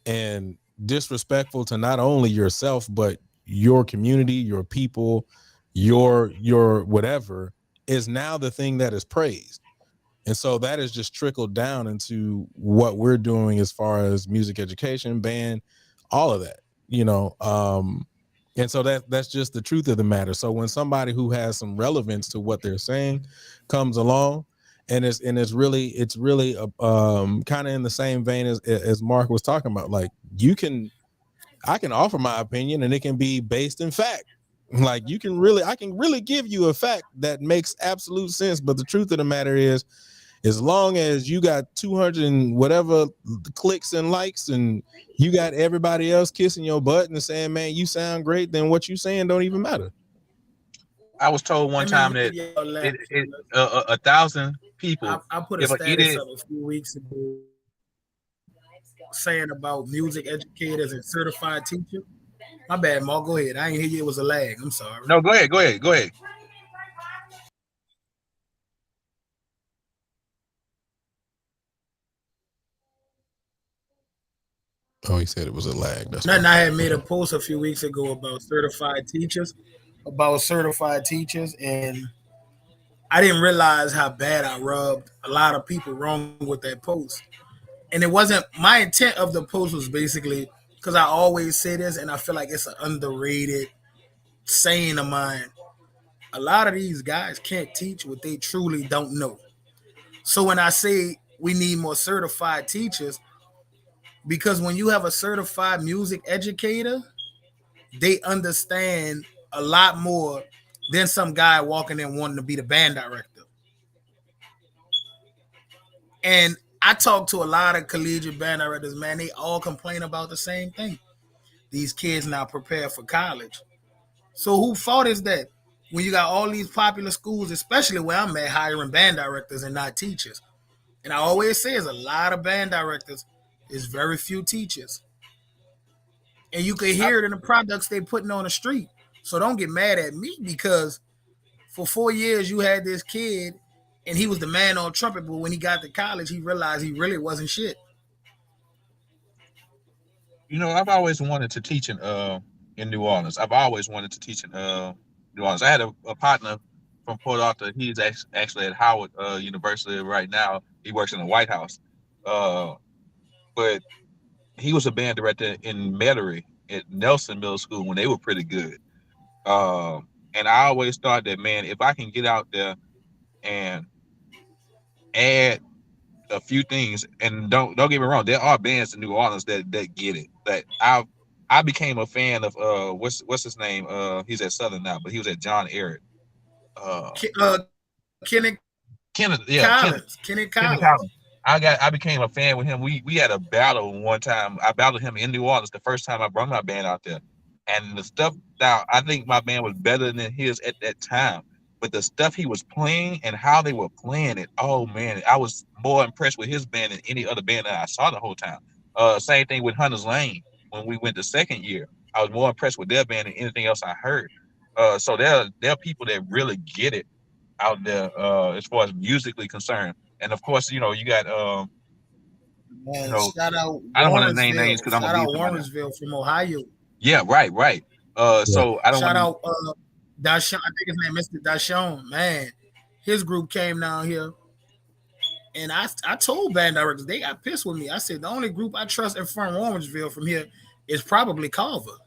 S11: and disrespectful to not only yourself but your community, your people, your whatever, is now the thing that is praised. And so that has just trickled down into what we're doing as far as music education, band, all of that, and so that's just the truth of the matter. So when somebody who has some relevance to what they're saying comes along, and it's really kind of in the same vein as Mark was talking about, like I can offer my opinion and it can be based in fact. Like I can really give you a fact that makes absolute sense. But the truth of the matter is, as long as you got 200 and whatever clicks and likes and you got everybody else kissing your butt and saying, man, you sound great, then what you saying don't even matter.
S5: I was told one time that 1,000 people.
S4: I put a status up a few weeks ago saying about music educators and certified teachers. My bad, Mark. Go ahead. I didn't hear you. It was a lag. I'm sorry.
S5: No, go ahead.
S11: Oh, he said it was a lag. That's
S4: Nothing. I had made a post a few weeks ago about certified teachers, and I didn't realize how bad I rubbed a lot of people wrong with that post. And it wasn't my intent of the post was basically because I always say this, and I feel like it's an underrated saying of mine. A lot of these guys can't teach what they truly don't know. So when I say we need more certified teachers, because when you have a certified music educator, they understand a lot more than some guy walking in wanting to be the band director. And I talk to a lot of collegiate band directors, man, they all complain about the same thing. These kids now prepare for college. So whose fault is that? When you got all these popular schools, especially where I'm at, hiring band directors and not teachers. And I always say there's a lot of band directors, there's very few teachers. And you can hear it in the products they're putting on the street. So don't get mad at me because for 4 years you had this kid and he was the man on trumpet, but when he got to college, he realized he really wasn't shit.
S5: I've always wanted to teach in New Orleans. I've always wanted to teach in New Orleans. I had a partner from Port Arthur. He's actually at Howard University right now. He works in the White House. But he was a band director in Metairie at Nelson Middle School when they were pretty good. And I always thought that, man, if I can get out there and add a few things, and don't get me wrong, there are bands in New Orleans that get it. That I became a fan of what's his name? He's at Southern now, but he was at John Ehret.
S4: Kenny
S5: Collins. I became a fan with him. We had a battle one time. I battled him in New Orleans the first time I brought my band out there. And the stuff now, I think my band was better than his at that time. But the stuff he was playing and how they were playing it, oh man, I was more impressed with his band than any other band that I saw the whole time. Same thing with Hunter's Lane. When we went the second year, I was more impressed with their band than anything else I heard. So there are people that really get it out there as far as musically concerned. And of course, you got
S4: shout out
S5: I don't want to name names because I'm
S4: shout out Warrensville from Ohio.
S5: Yeah, right. So I don't
S4: shout out Dashawn, I think his name is Mr. Dashawn. Man, his group came down here. And I told band directors, they got pissed with me. I said the only group I trust in front of Warrensville from here is probably Carver.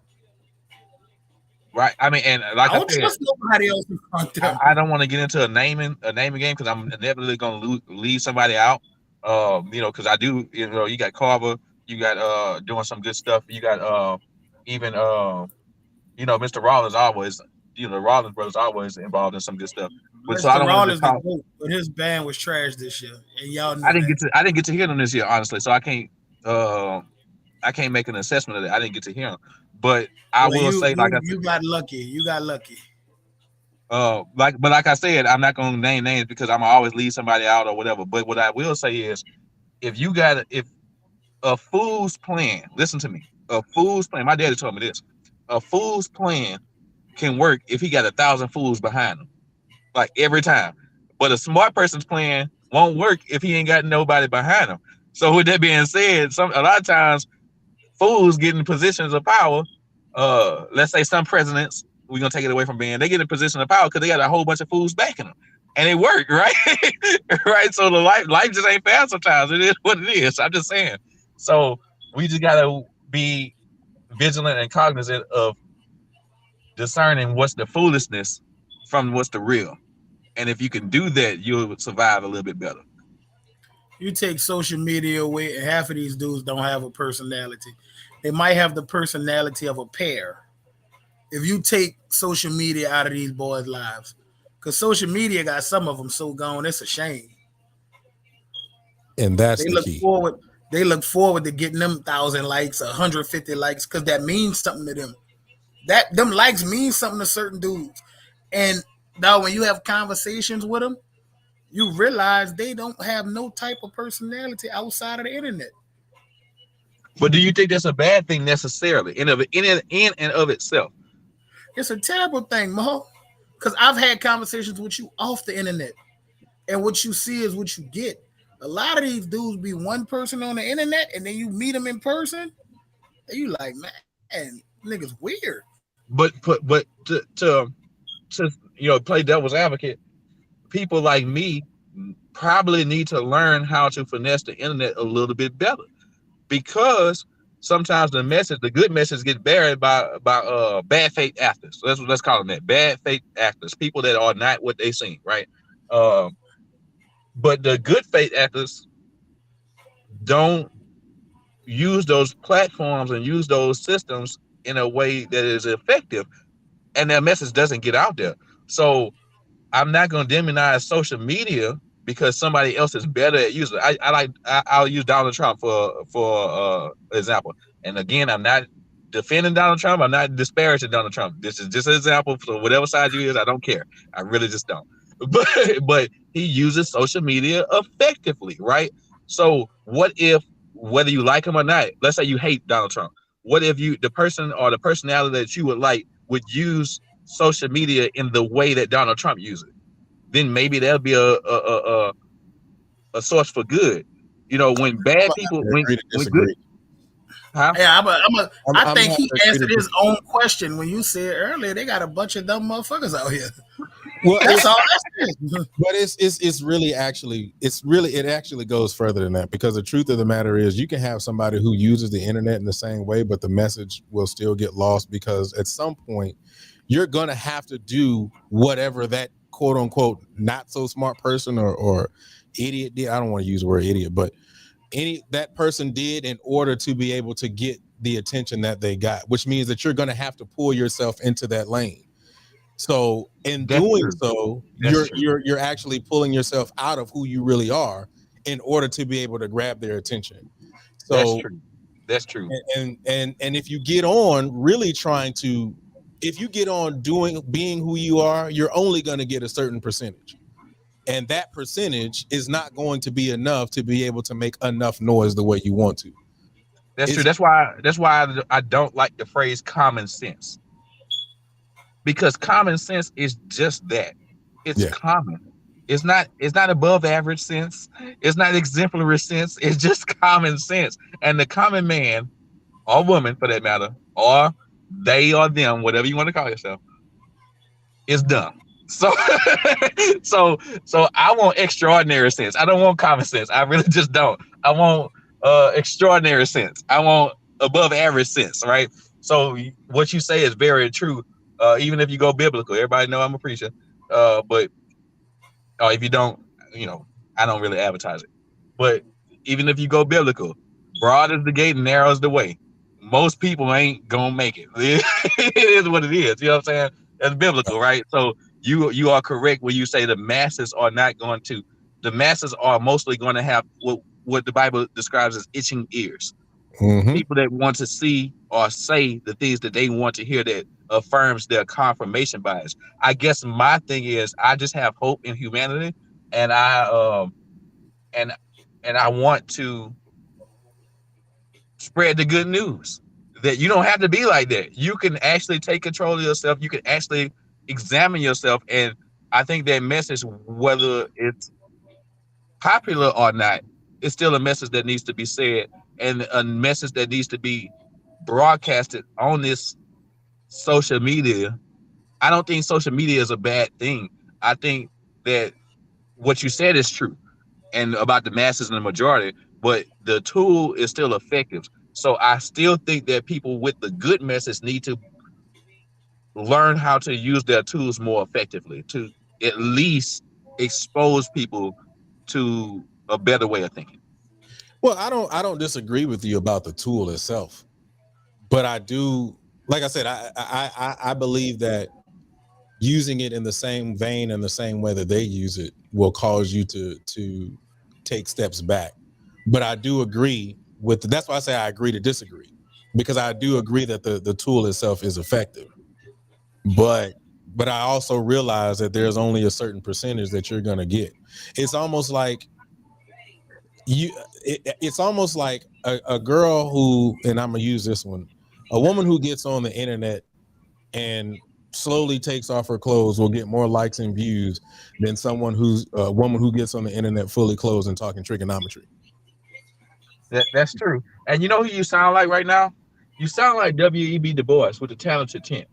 S5: Right. I mean, and like
S4: I don't trust nobody else in front of
S5: I don't want to get into a naming game because I'm inevitably going to leave somebody out. Because I do. You got Carver. You got doing some good stuff. You got even you know, Mr. Rollins always, you know, the Rollins brothers always involved in some good stuff. But so I
S4: Mr.
S5: don't want to
S4: Rollins
S5: just
S4: the
S5: talk.
S4: GOAT, but his band was trash this year, and y'all
S5: I
S4: knew
S5: didn't
S4: that.
S5: get to hear them this year, honestly. So I can't make an assessment of that. I didn't get to hear them. But I
S4: Well,
S5: will
S4: you
S5: say, like I
S4: you
S5: said,
S4: you got lucky. You got lucky.
S5: like I said, I'm not gonna name names because I'm gonna always leave somebody out or whatever. But what I will say is, if a fool's plan, listen to me, a fool's plan. My daddy told me this. A fool's plan can work if he got 1,000 fools behind him, like every time. But a smart person's plan won't work if he ain't got nobody behind him. So with that being said, a lot of times fools get in positions of power. Let's say some presidents, we're gonna take it away from being, they get in position of power because they got a whole bunch of fools backing them, and it worked, right? Right. So the life just ain't fair sometimes. It is what it is. I'm just saying. So we just gotta be vigilant and cognizant of discerning what's the foolishness from what's the real. And if you can do that, you'll survive a little bit better.
S4: You take social media away, and half of these dudes don't have a personality. They might have the personality of a pair. If you take social media out of these boys' lives, because social media got some of them so gone, it's a shame.
S11: And that's
S4: They
S11: the
S4: look
S11: key.
S4: forward. They look forward to getting them 1,000 likes, 150 likes, because that means something to them. Them likes mean something to certain dudes. And now when you have conversations with them, you realize they don't have no type of personality outside of the internet.
S5: But do you think that's a bad thing necessarily in and of itself?
S4: It's a terrible thing, Mo. Because I've had conversations with you off the internet, and what you see is what you get. A lot of these dudes be one person on the internet, and then you meet them in person, and you like, man, niggas weird.
S5: But to you know, play devil's advocate, people like me probably need to learn how to finesse the internet a little bit better, because sometimes the good message gets buried by bad faith actors. So let's call them that, bad faith actors, people that are not what they seem, right? But the good faith actors don't use those platforms and use those systems in a way that is effective, and their message doesn't get out there. So I'm not going to demonize social media because somebody else is better at using it. I'll use Donald Trump for example. And again, I'm not defending Donald Trump. I'm not disparaging Donald Trump. This is just an example for whatever side you is. I don't care. I really just don't. But he uses social media effectively, right? So what if, whether you like him or not, let's say you hate Donald Trump, what if the person or the personality that you would like would use social media in the way that Donald Trump uses it? Then maybe there'll be a source for good. You know, when bad people, when good, huh?
S4: Yeah, I think he answered his
S11: disagree.
S4: own question when you said earlier they got a bunch of dumb motherfuckers out here.
S11: Well,
S4: That's all that is.
S11: but it actually goes further than that, because the truth of the matter is you can have somebody who uses the internet in the same way, but the message will still get lost, because at some point you're going to have to do whatever that quote unquote not so smart person or idiot did. I don't want to use the word idiot, but that person did in order to be able to get the attention that they got, which means that you're going to have to pull yourself into that lane. So in doing so, you're actually pulling yourself out of who you really are in order to be able to grab their attention. So
S5: that's true.
S11: And if you get on really being who you are, you're only going to get a certain percentage. And that percentage is not going to be enough to be able to make enough noise the way you want to.
S5: That's true. That's why I don't like the phrase common sense. Because common sense is just that. It's common. It's not above average sense. It's not exemplary sense. It's just common sense. And the common man or woman, for that matter, or they or them, whatever you want to call yourself, is dumb. So I want extraordinary sense. I don't want common sense. I really just don't. I want extraordinary sense. I want above average sense, right? So what you say is very true. Even if you go biblical, everybody know I'm a preacher. But if you don't, I don't really advertise it. But even if you go biblical, broad is the gate and narrow is the way. most people ain't gonna make it. It is what it is. You know what I'm saying? That's biblical, right? So you are correct when you say the masses are not going to. The masses are mostly going to have what the Bible describes as itching ears. People that want to see or say the things that they want to hear that affirms their confirmation bias. I guess my thing is I just have hope in humanity, and I want to spread the good news that you don't have to be like that. You can actually take control of yourself. You can actually examine yourself, and I think that message, whether it's popular or not, it's still a message that needs to be said, and a message that needs to be broadcasted on this social media. I don't think social media is a bad thing. I think that what you said is true, and about the masses and the majority, but the tool is still effective. So I still think that people with the good message need to learn how to use their tools more effectively to at least expose people to a better way of thinking.
S11: Well, I don't disagree with you about the tool itself, but I do, like I said, I believe that using it in the same vein and the same way that they use it will cause you to take steps back. But I do agree with that's why I say I agree to disagree, because I do agree that the tool itself is effective. But I also realize that there's only a certain percentage that you're gonna get. It's almost like it's almost like a girl who, and I'm gonna use this one, a woman who gets on the internet and slowly takes off her clothes will get more likes and views than someone who's a woman who gets on the internet fully clothed and talking trigonometry.
S5: That's true. And you know who you sound like right now? You sound like W.E.B. Du Bois with the talented 10.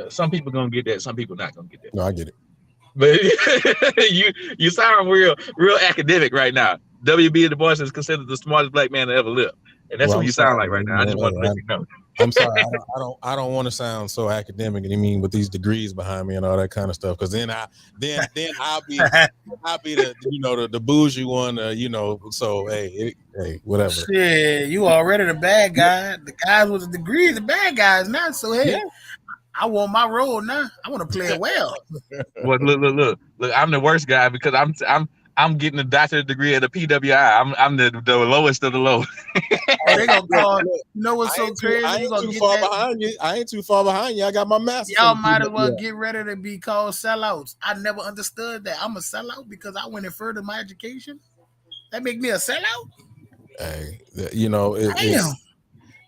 S5: Some people gonna get that, some people not gonna get that.
S11: No, I get it.
S5: But you sound real academic right now. W.B. Du Bois is considered the smartest black man to ever live, and that's what you sound like right now. I just want to let you know.
S11: I'm sorry, I don't want to sound so academic. I mean, with these degrees behind me and all that kind of stuff, because then I'll be the bougie one, So hey, whatever.
S4: Shit, you already the bad guy. The guys with the degree, the bad guys now. So hey. Yeah. I want my role now. I want to play it well.
S5: Well, look! I'm the worst guy because I'm getting a doctorate degree at a PWI. I'm the lowest of the low.
S4: They gonna call. You know what's so crazy?
S11: I ain't too far behind you. I ain't too far behind you. I got my master's.
S4: Y'all might as well get ready to be called sellouts. I never understood that. I'm a sellout because I went and furthered my education. That make me a sellout.
S11: Hey,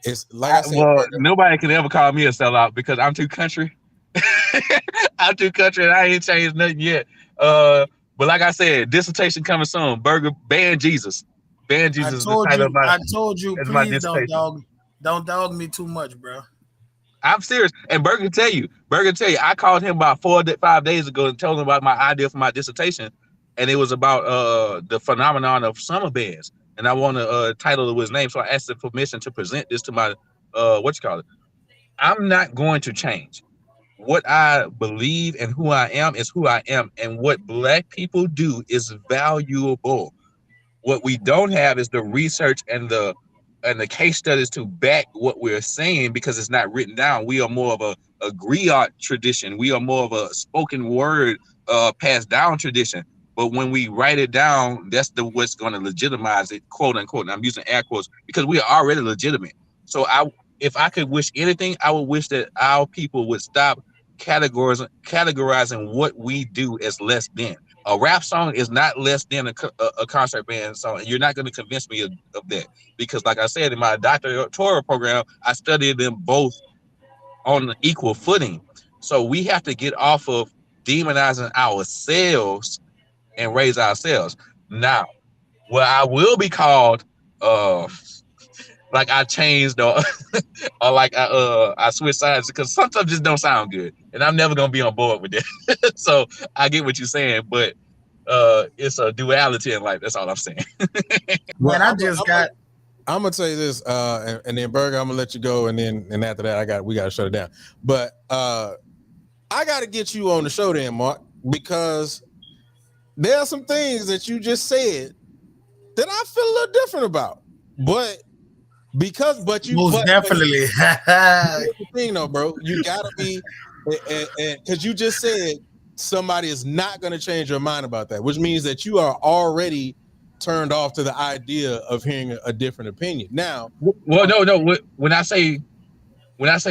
S11: it's like I said.
S5: Well, nobody can ever call me a sellout because I'm too country. I'm too country, and I ain't changed nothing yet. But like I said, dissertation coming soon. Ban Jesus. Ban Jesus.
S4: I told you, please don't dog me too much, bro.
S5: I'm serious. And Berger can tell you. I called him about 4-5 days ago and told him about my idea for my dissertation, and it was about the phenomenon of summer bands. And I want to title it his name, so I asked him permission to present this to my I'm not going to change. What I believe and who I am is who I am, and what Black people do is valuable. What we don't have is the research and the case studies to back what we're saying because it's not written down. We are more of a griot tradition. We are more of a spoken word passed down tradition. But when we write it down, that's what's going to legitimize it, quote unquote. And I'm using air quotes because we are already legitimate. So if I could wish anything, I would wish that our people would stop categorizing what we do as less than. A rap song is not less than a concert band song. You're not going to convince me of that because, like I said, in my doctoral program, I studied them both on an equal footing. So we have to get off of demonizing ourselves and raise ourselves. Now, where I will be called, like I changed or like I switched sides because some stuff just don't sound good, and I'm never gonna be on board with that. So I get what you're saying, but it's a duality in life. That's all I'm saying.
S11: Well, I'm gonna tell you this, and then Berger, I'm gonna let you go, and after that, we gotta shut it down. But I gotta get you on the show then, Mark, because there are some things that you just said that I feel a little different about. But Because, but
S4: definitely.
S11: Here's the thing, though, bro. You gotta be, because you just said somebody is not going to change your mind about that, which means that you are already turned off to the idea of hearing a different opinion. Now,
S5: well, no. When I say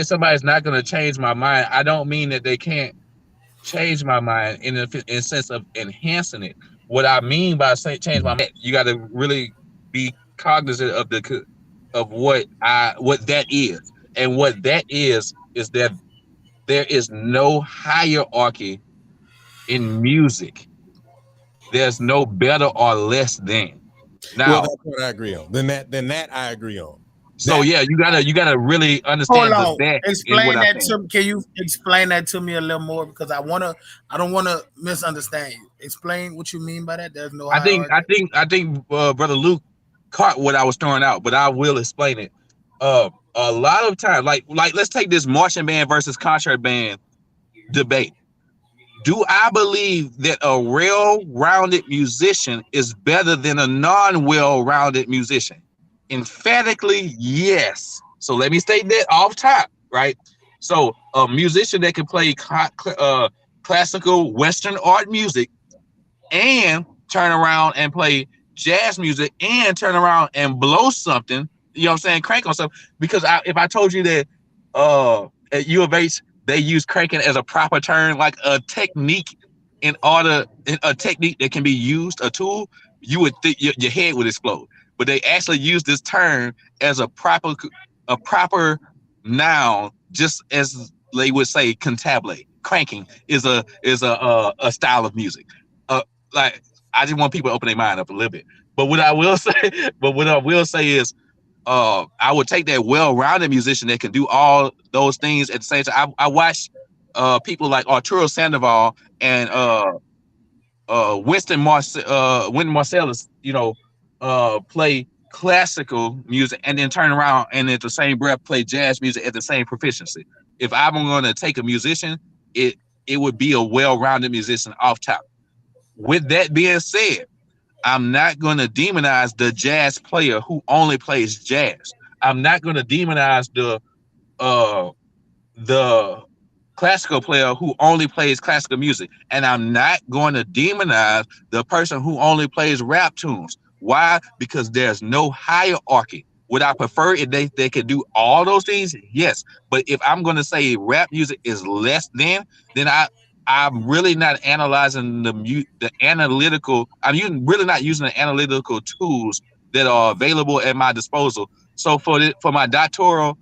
S5: somebody's not going to change my mind, I don't mean that they can't change my mind in the sense of enhancing it. What I mean by saying change my mind, you got to really be cognizant of what that is, and what that is that there is no hierarchy in music. There's no better or less than. Now,
S11: well, that's what I agree on. Then that I agree on.
S5: So yeah, you gotta really understand that.
S4: Explain that to me. Can you explain that to me a little more? Because I don't wanna misunderstand you. Explain what you mean by that. There's no.
S5: I think Brother Luke caught what I was throwing out, but I will explain it. A lot of times, like let's take this marching band versus concert band debate. Do I believe that a well-rounded musician is better than a non-well-rounded musician? Emphatically, yes. So let me state that off top, right? So a musician that can play classical Western art music and turn around and play jazz music and turn around and blow something, you know what I'm saying, crank on something. Because if I told you that at U of H, they use cranking as a proper term, like a technique a technique that can be used, a tool, you would think your head would explode. But they actually use this term as a proper noun, just as they would say cantabile. Cranking is a style of music. Like, I just want people to open their mind up a little bit. But what I will say is, I would take that well-rounded musician that can do all those things at the same time. I watch people like Arturo Sandoval and Wynton Marsalis, play classical music and then turn around and at the same breath play jazz music at the same proficiency. If I'm going to take a musician, it would be a well-rounded musician off top. With that being said, I'm not going to demonize the jazz player who only plays jazz. I'm not going to demonize the classical player who only plays classical music. And I'm not going to demonize the person who only plays rap tunes. Why? Because there's no hierarchy. Would I prefer if they could do all those things? Yes. But if I'm going to say rap music is less than, then I'm really not analyzing the analytical. Really not using the analytical tools that are available at my disposal. So for my doctoral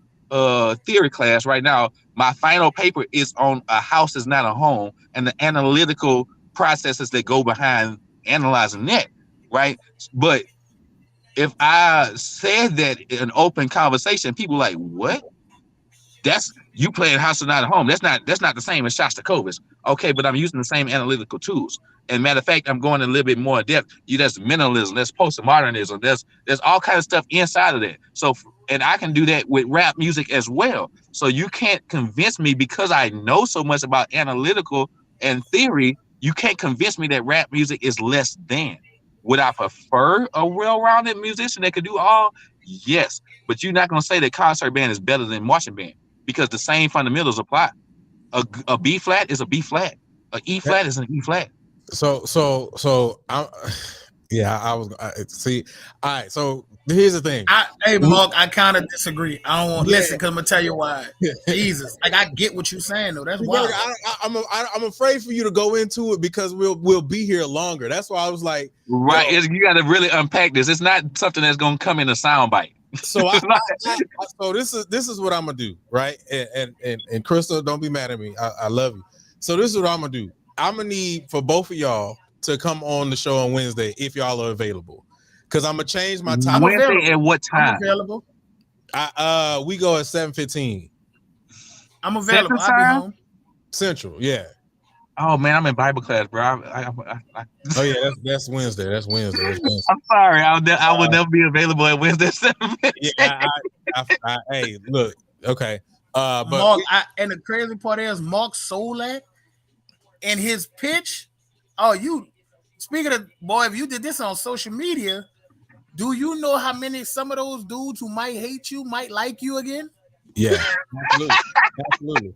S5: theory class right now, my final paper is on a house is not a home and the analytical processes that go behind analyzing that, right? But if I said that in an open conversation, people are like, what? That's you playing house is not a home. That's not the same as Shostakovich. Okay, but I'm using the same analytical tools. And matter of fact, I'm going a little bit more in depth. There's minimalism, there's postmodernism, there's all kinds of stuff inside of that. So, and I can do that with rap music as well. So you can't convince me because I know so much about analytical and theory. You can't convince me that rap music is less than. Would I prefer a well-rounded musician that could do all? Yes, but you're not going to say that concert band is better than marching band because the same fundamentals apply. A B flat is a B flat. A E flat is an E flat.
S11: So I was see. All right. So here's the thing.
S4: Hey, Mark, I kind of disagree. I don't want to listen because I'm gonna tell you why. Jesus, like I get what you're saying though. That's why
S11: I'm afraid for you to go into it because we'll be here longer. That's why I was like,
S5: right. You got to really unpack this. It's not something that's gonna come in a soundbite.
S11: So so this is what I'm gonna do, right? And Krystal, don't be mad at me. I love you. So this is what I'm gonna do. I'm gonna need for both of y'all to come on the show on Wednesday if y'all are available, because I'm gonna change my time.
S5: Wednesday at what time?
S4: I'm available.
S11: We go at 7:15.
S4: I'm available. I'll be home.
S11: Central, yeah.
S5: Oh man, I'm in Bible class, bro.
S11: Oh yeah, that's Wednesday. That's Wednesday.
S5: I'm sorry, I will never be available at Wednesday.
S11: Yeah, hey, look, okay. But
S4: Mark, and the crazy part is Mark Solak and his pitch. Oh, you speaking of boy, if you did this on social media, Do you know how many some of those dudes who might hate you might like you again?
S11: Yeah, absolutely.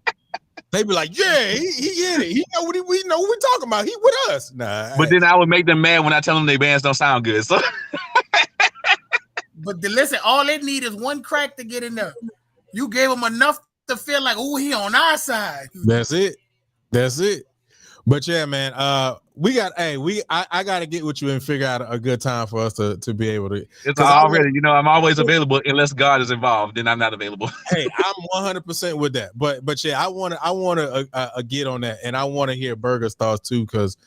S11: They be like, yeah, he in it. He know what we know what we talking about. He with us. Nah.
S5: But then I would make them mad when I tell them their bands don't sound good. So
S4: But listen, all they need is one crack to get in there. You gave them enough to feel like, oh, he on our side.
S11: That's it. But yeah, man, we got I gotta get with you and figure out a good time for us to be able to.
S5: it's already, I'm always available unless God is involved, then I'm not available.
S11: Hey, I'm 100% with that. But yeah, I want to get on that, and I want to hear Burger's thoughts too, because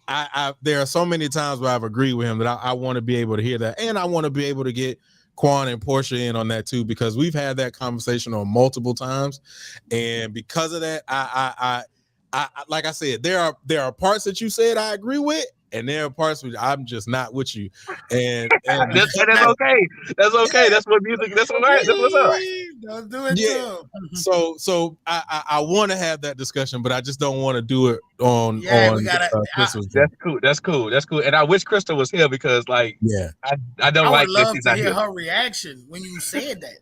S11: I there are so many times where I've agreed with him that I want to be able to hear that, and I want to be able to get Quan and Portia in on that too, because we've had that conversation on multiple times, and because of that, I like I said, there are parts that you said I agree with, and there are parts which I'm just not with you, and
S5: that's okay. That's okay. That's what music. That's all right. That's what's up.
S4: Don't do it.
S11: Yeah. So I want to have that discussion, but I just don't want to do it on.
S4: Yeah,
S11: on
S5: that's cool. And I wish Krystal was here because, like,
S11: yeah,
S5: I don't like
S4: would
S5: that
S4: love
S5: she's
S4: to
S5: not
S4: hear
S5: here.
S4: her reaction when you said that.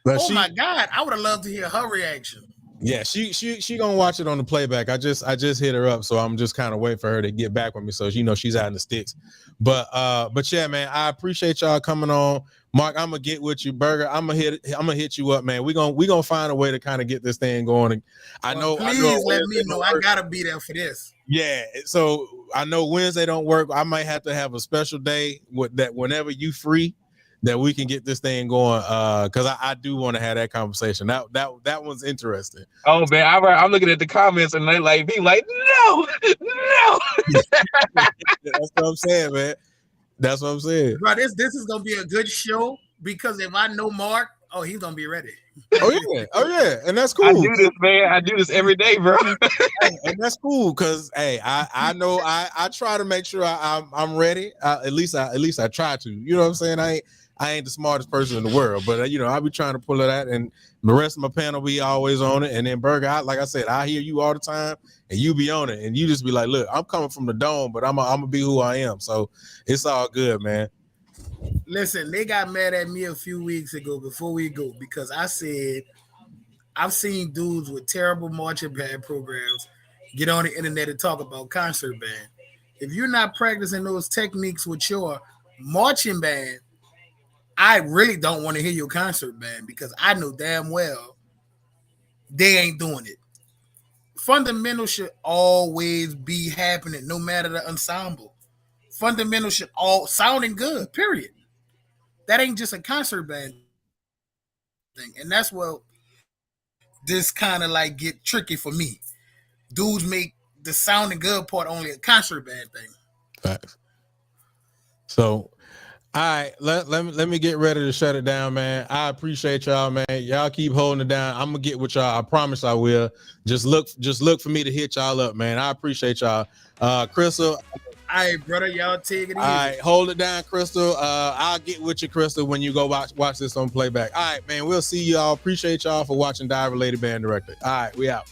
S11: But
S4: my God, I would have loved to hear her reaction.
S11: Yeah, she gonna watch it on the playback. I just hit her up, so I'm just kind of waiting for her to get back with me. So she's out in the sticks. But yeah, man, I appreciate y'all coming on. Mark, I'm gonna get with you. Burger, I'm gonna hit you up, man. We gonna find a way to kind of get this thing going.
S4: Please let me know. I gotta be there for this.
S11: Yeah, so I know Wednesday don't work. I might have to have a special day with that whenever you free, that we can get this thing going, because I do want to have that conversation. That one's interesting.
S5: Oh man, I'm looking at the comments and they like be like, no.
S11: That's what I'm saying, man. That's what I'm saying.
S4: Bro, this is gonna be a good show, because if I know Mark, he's gonna be ready.
S11: Oh yeah, and that's cool.
S5: I do this, man. I do this every day, bro.
S11: And that's cool, because I know I try to make sure I'm ready. At least I try to. You know what I'm saying? I ain't the smartest person in the world, but I be trying to pull it out, and the rest of my panel be always on it. And then Burger, like I said, I hear you all the time, and you be on it, and you just be like, look, I'm coming from the dome, but I'm gonna be who I am. So it's all good, man.
S4: Listen, they got mad at me a few weeks ago before we go, because I said I've seen dudes with terrible marching band programs get on the internet and talk about concert band. If you're not practicing those techniques with your marching band, I really don't want to hear your concert band, because I know damn well they ain't doing it. Fundamentals should always be happening, no matter the ensemble. Fundamentals should all sounding good, period. That ain't just a concert band thing. And that's what this kind of like get tricky for me. Dudes make the sounding good part only a concert band thing.
S11: Facts. So all right, let me get ready to shut it down, man. I appreciate y'all, man. Y'all keep holding it down. I'm gonna get with y'all. I promise I will. Just look for me to hit y'all up, man. I appreciate y'all. Krystal.
S4: All right, brother, y'all take it easy.
S11: All right, hold it down, Krystal. I'll get with you, Krystal, when you go watch this on playback. All right, man. We'll see y'all. Appreciate y'all for watching Diver Lady Band Director. All right, we out.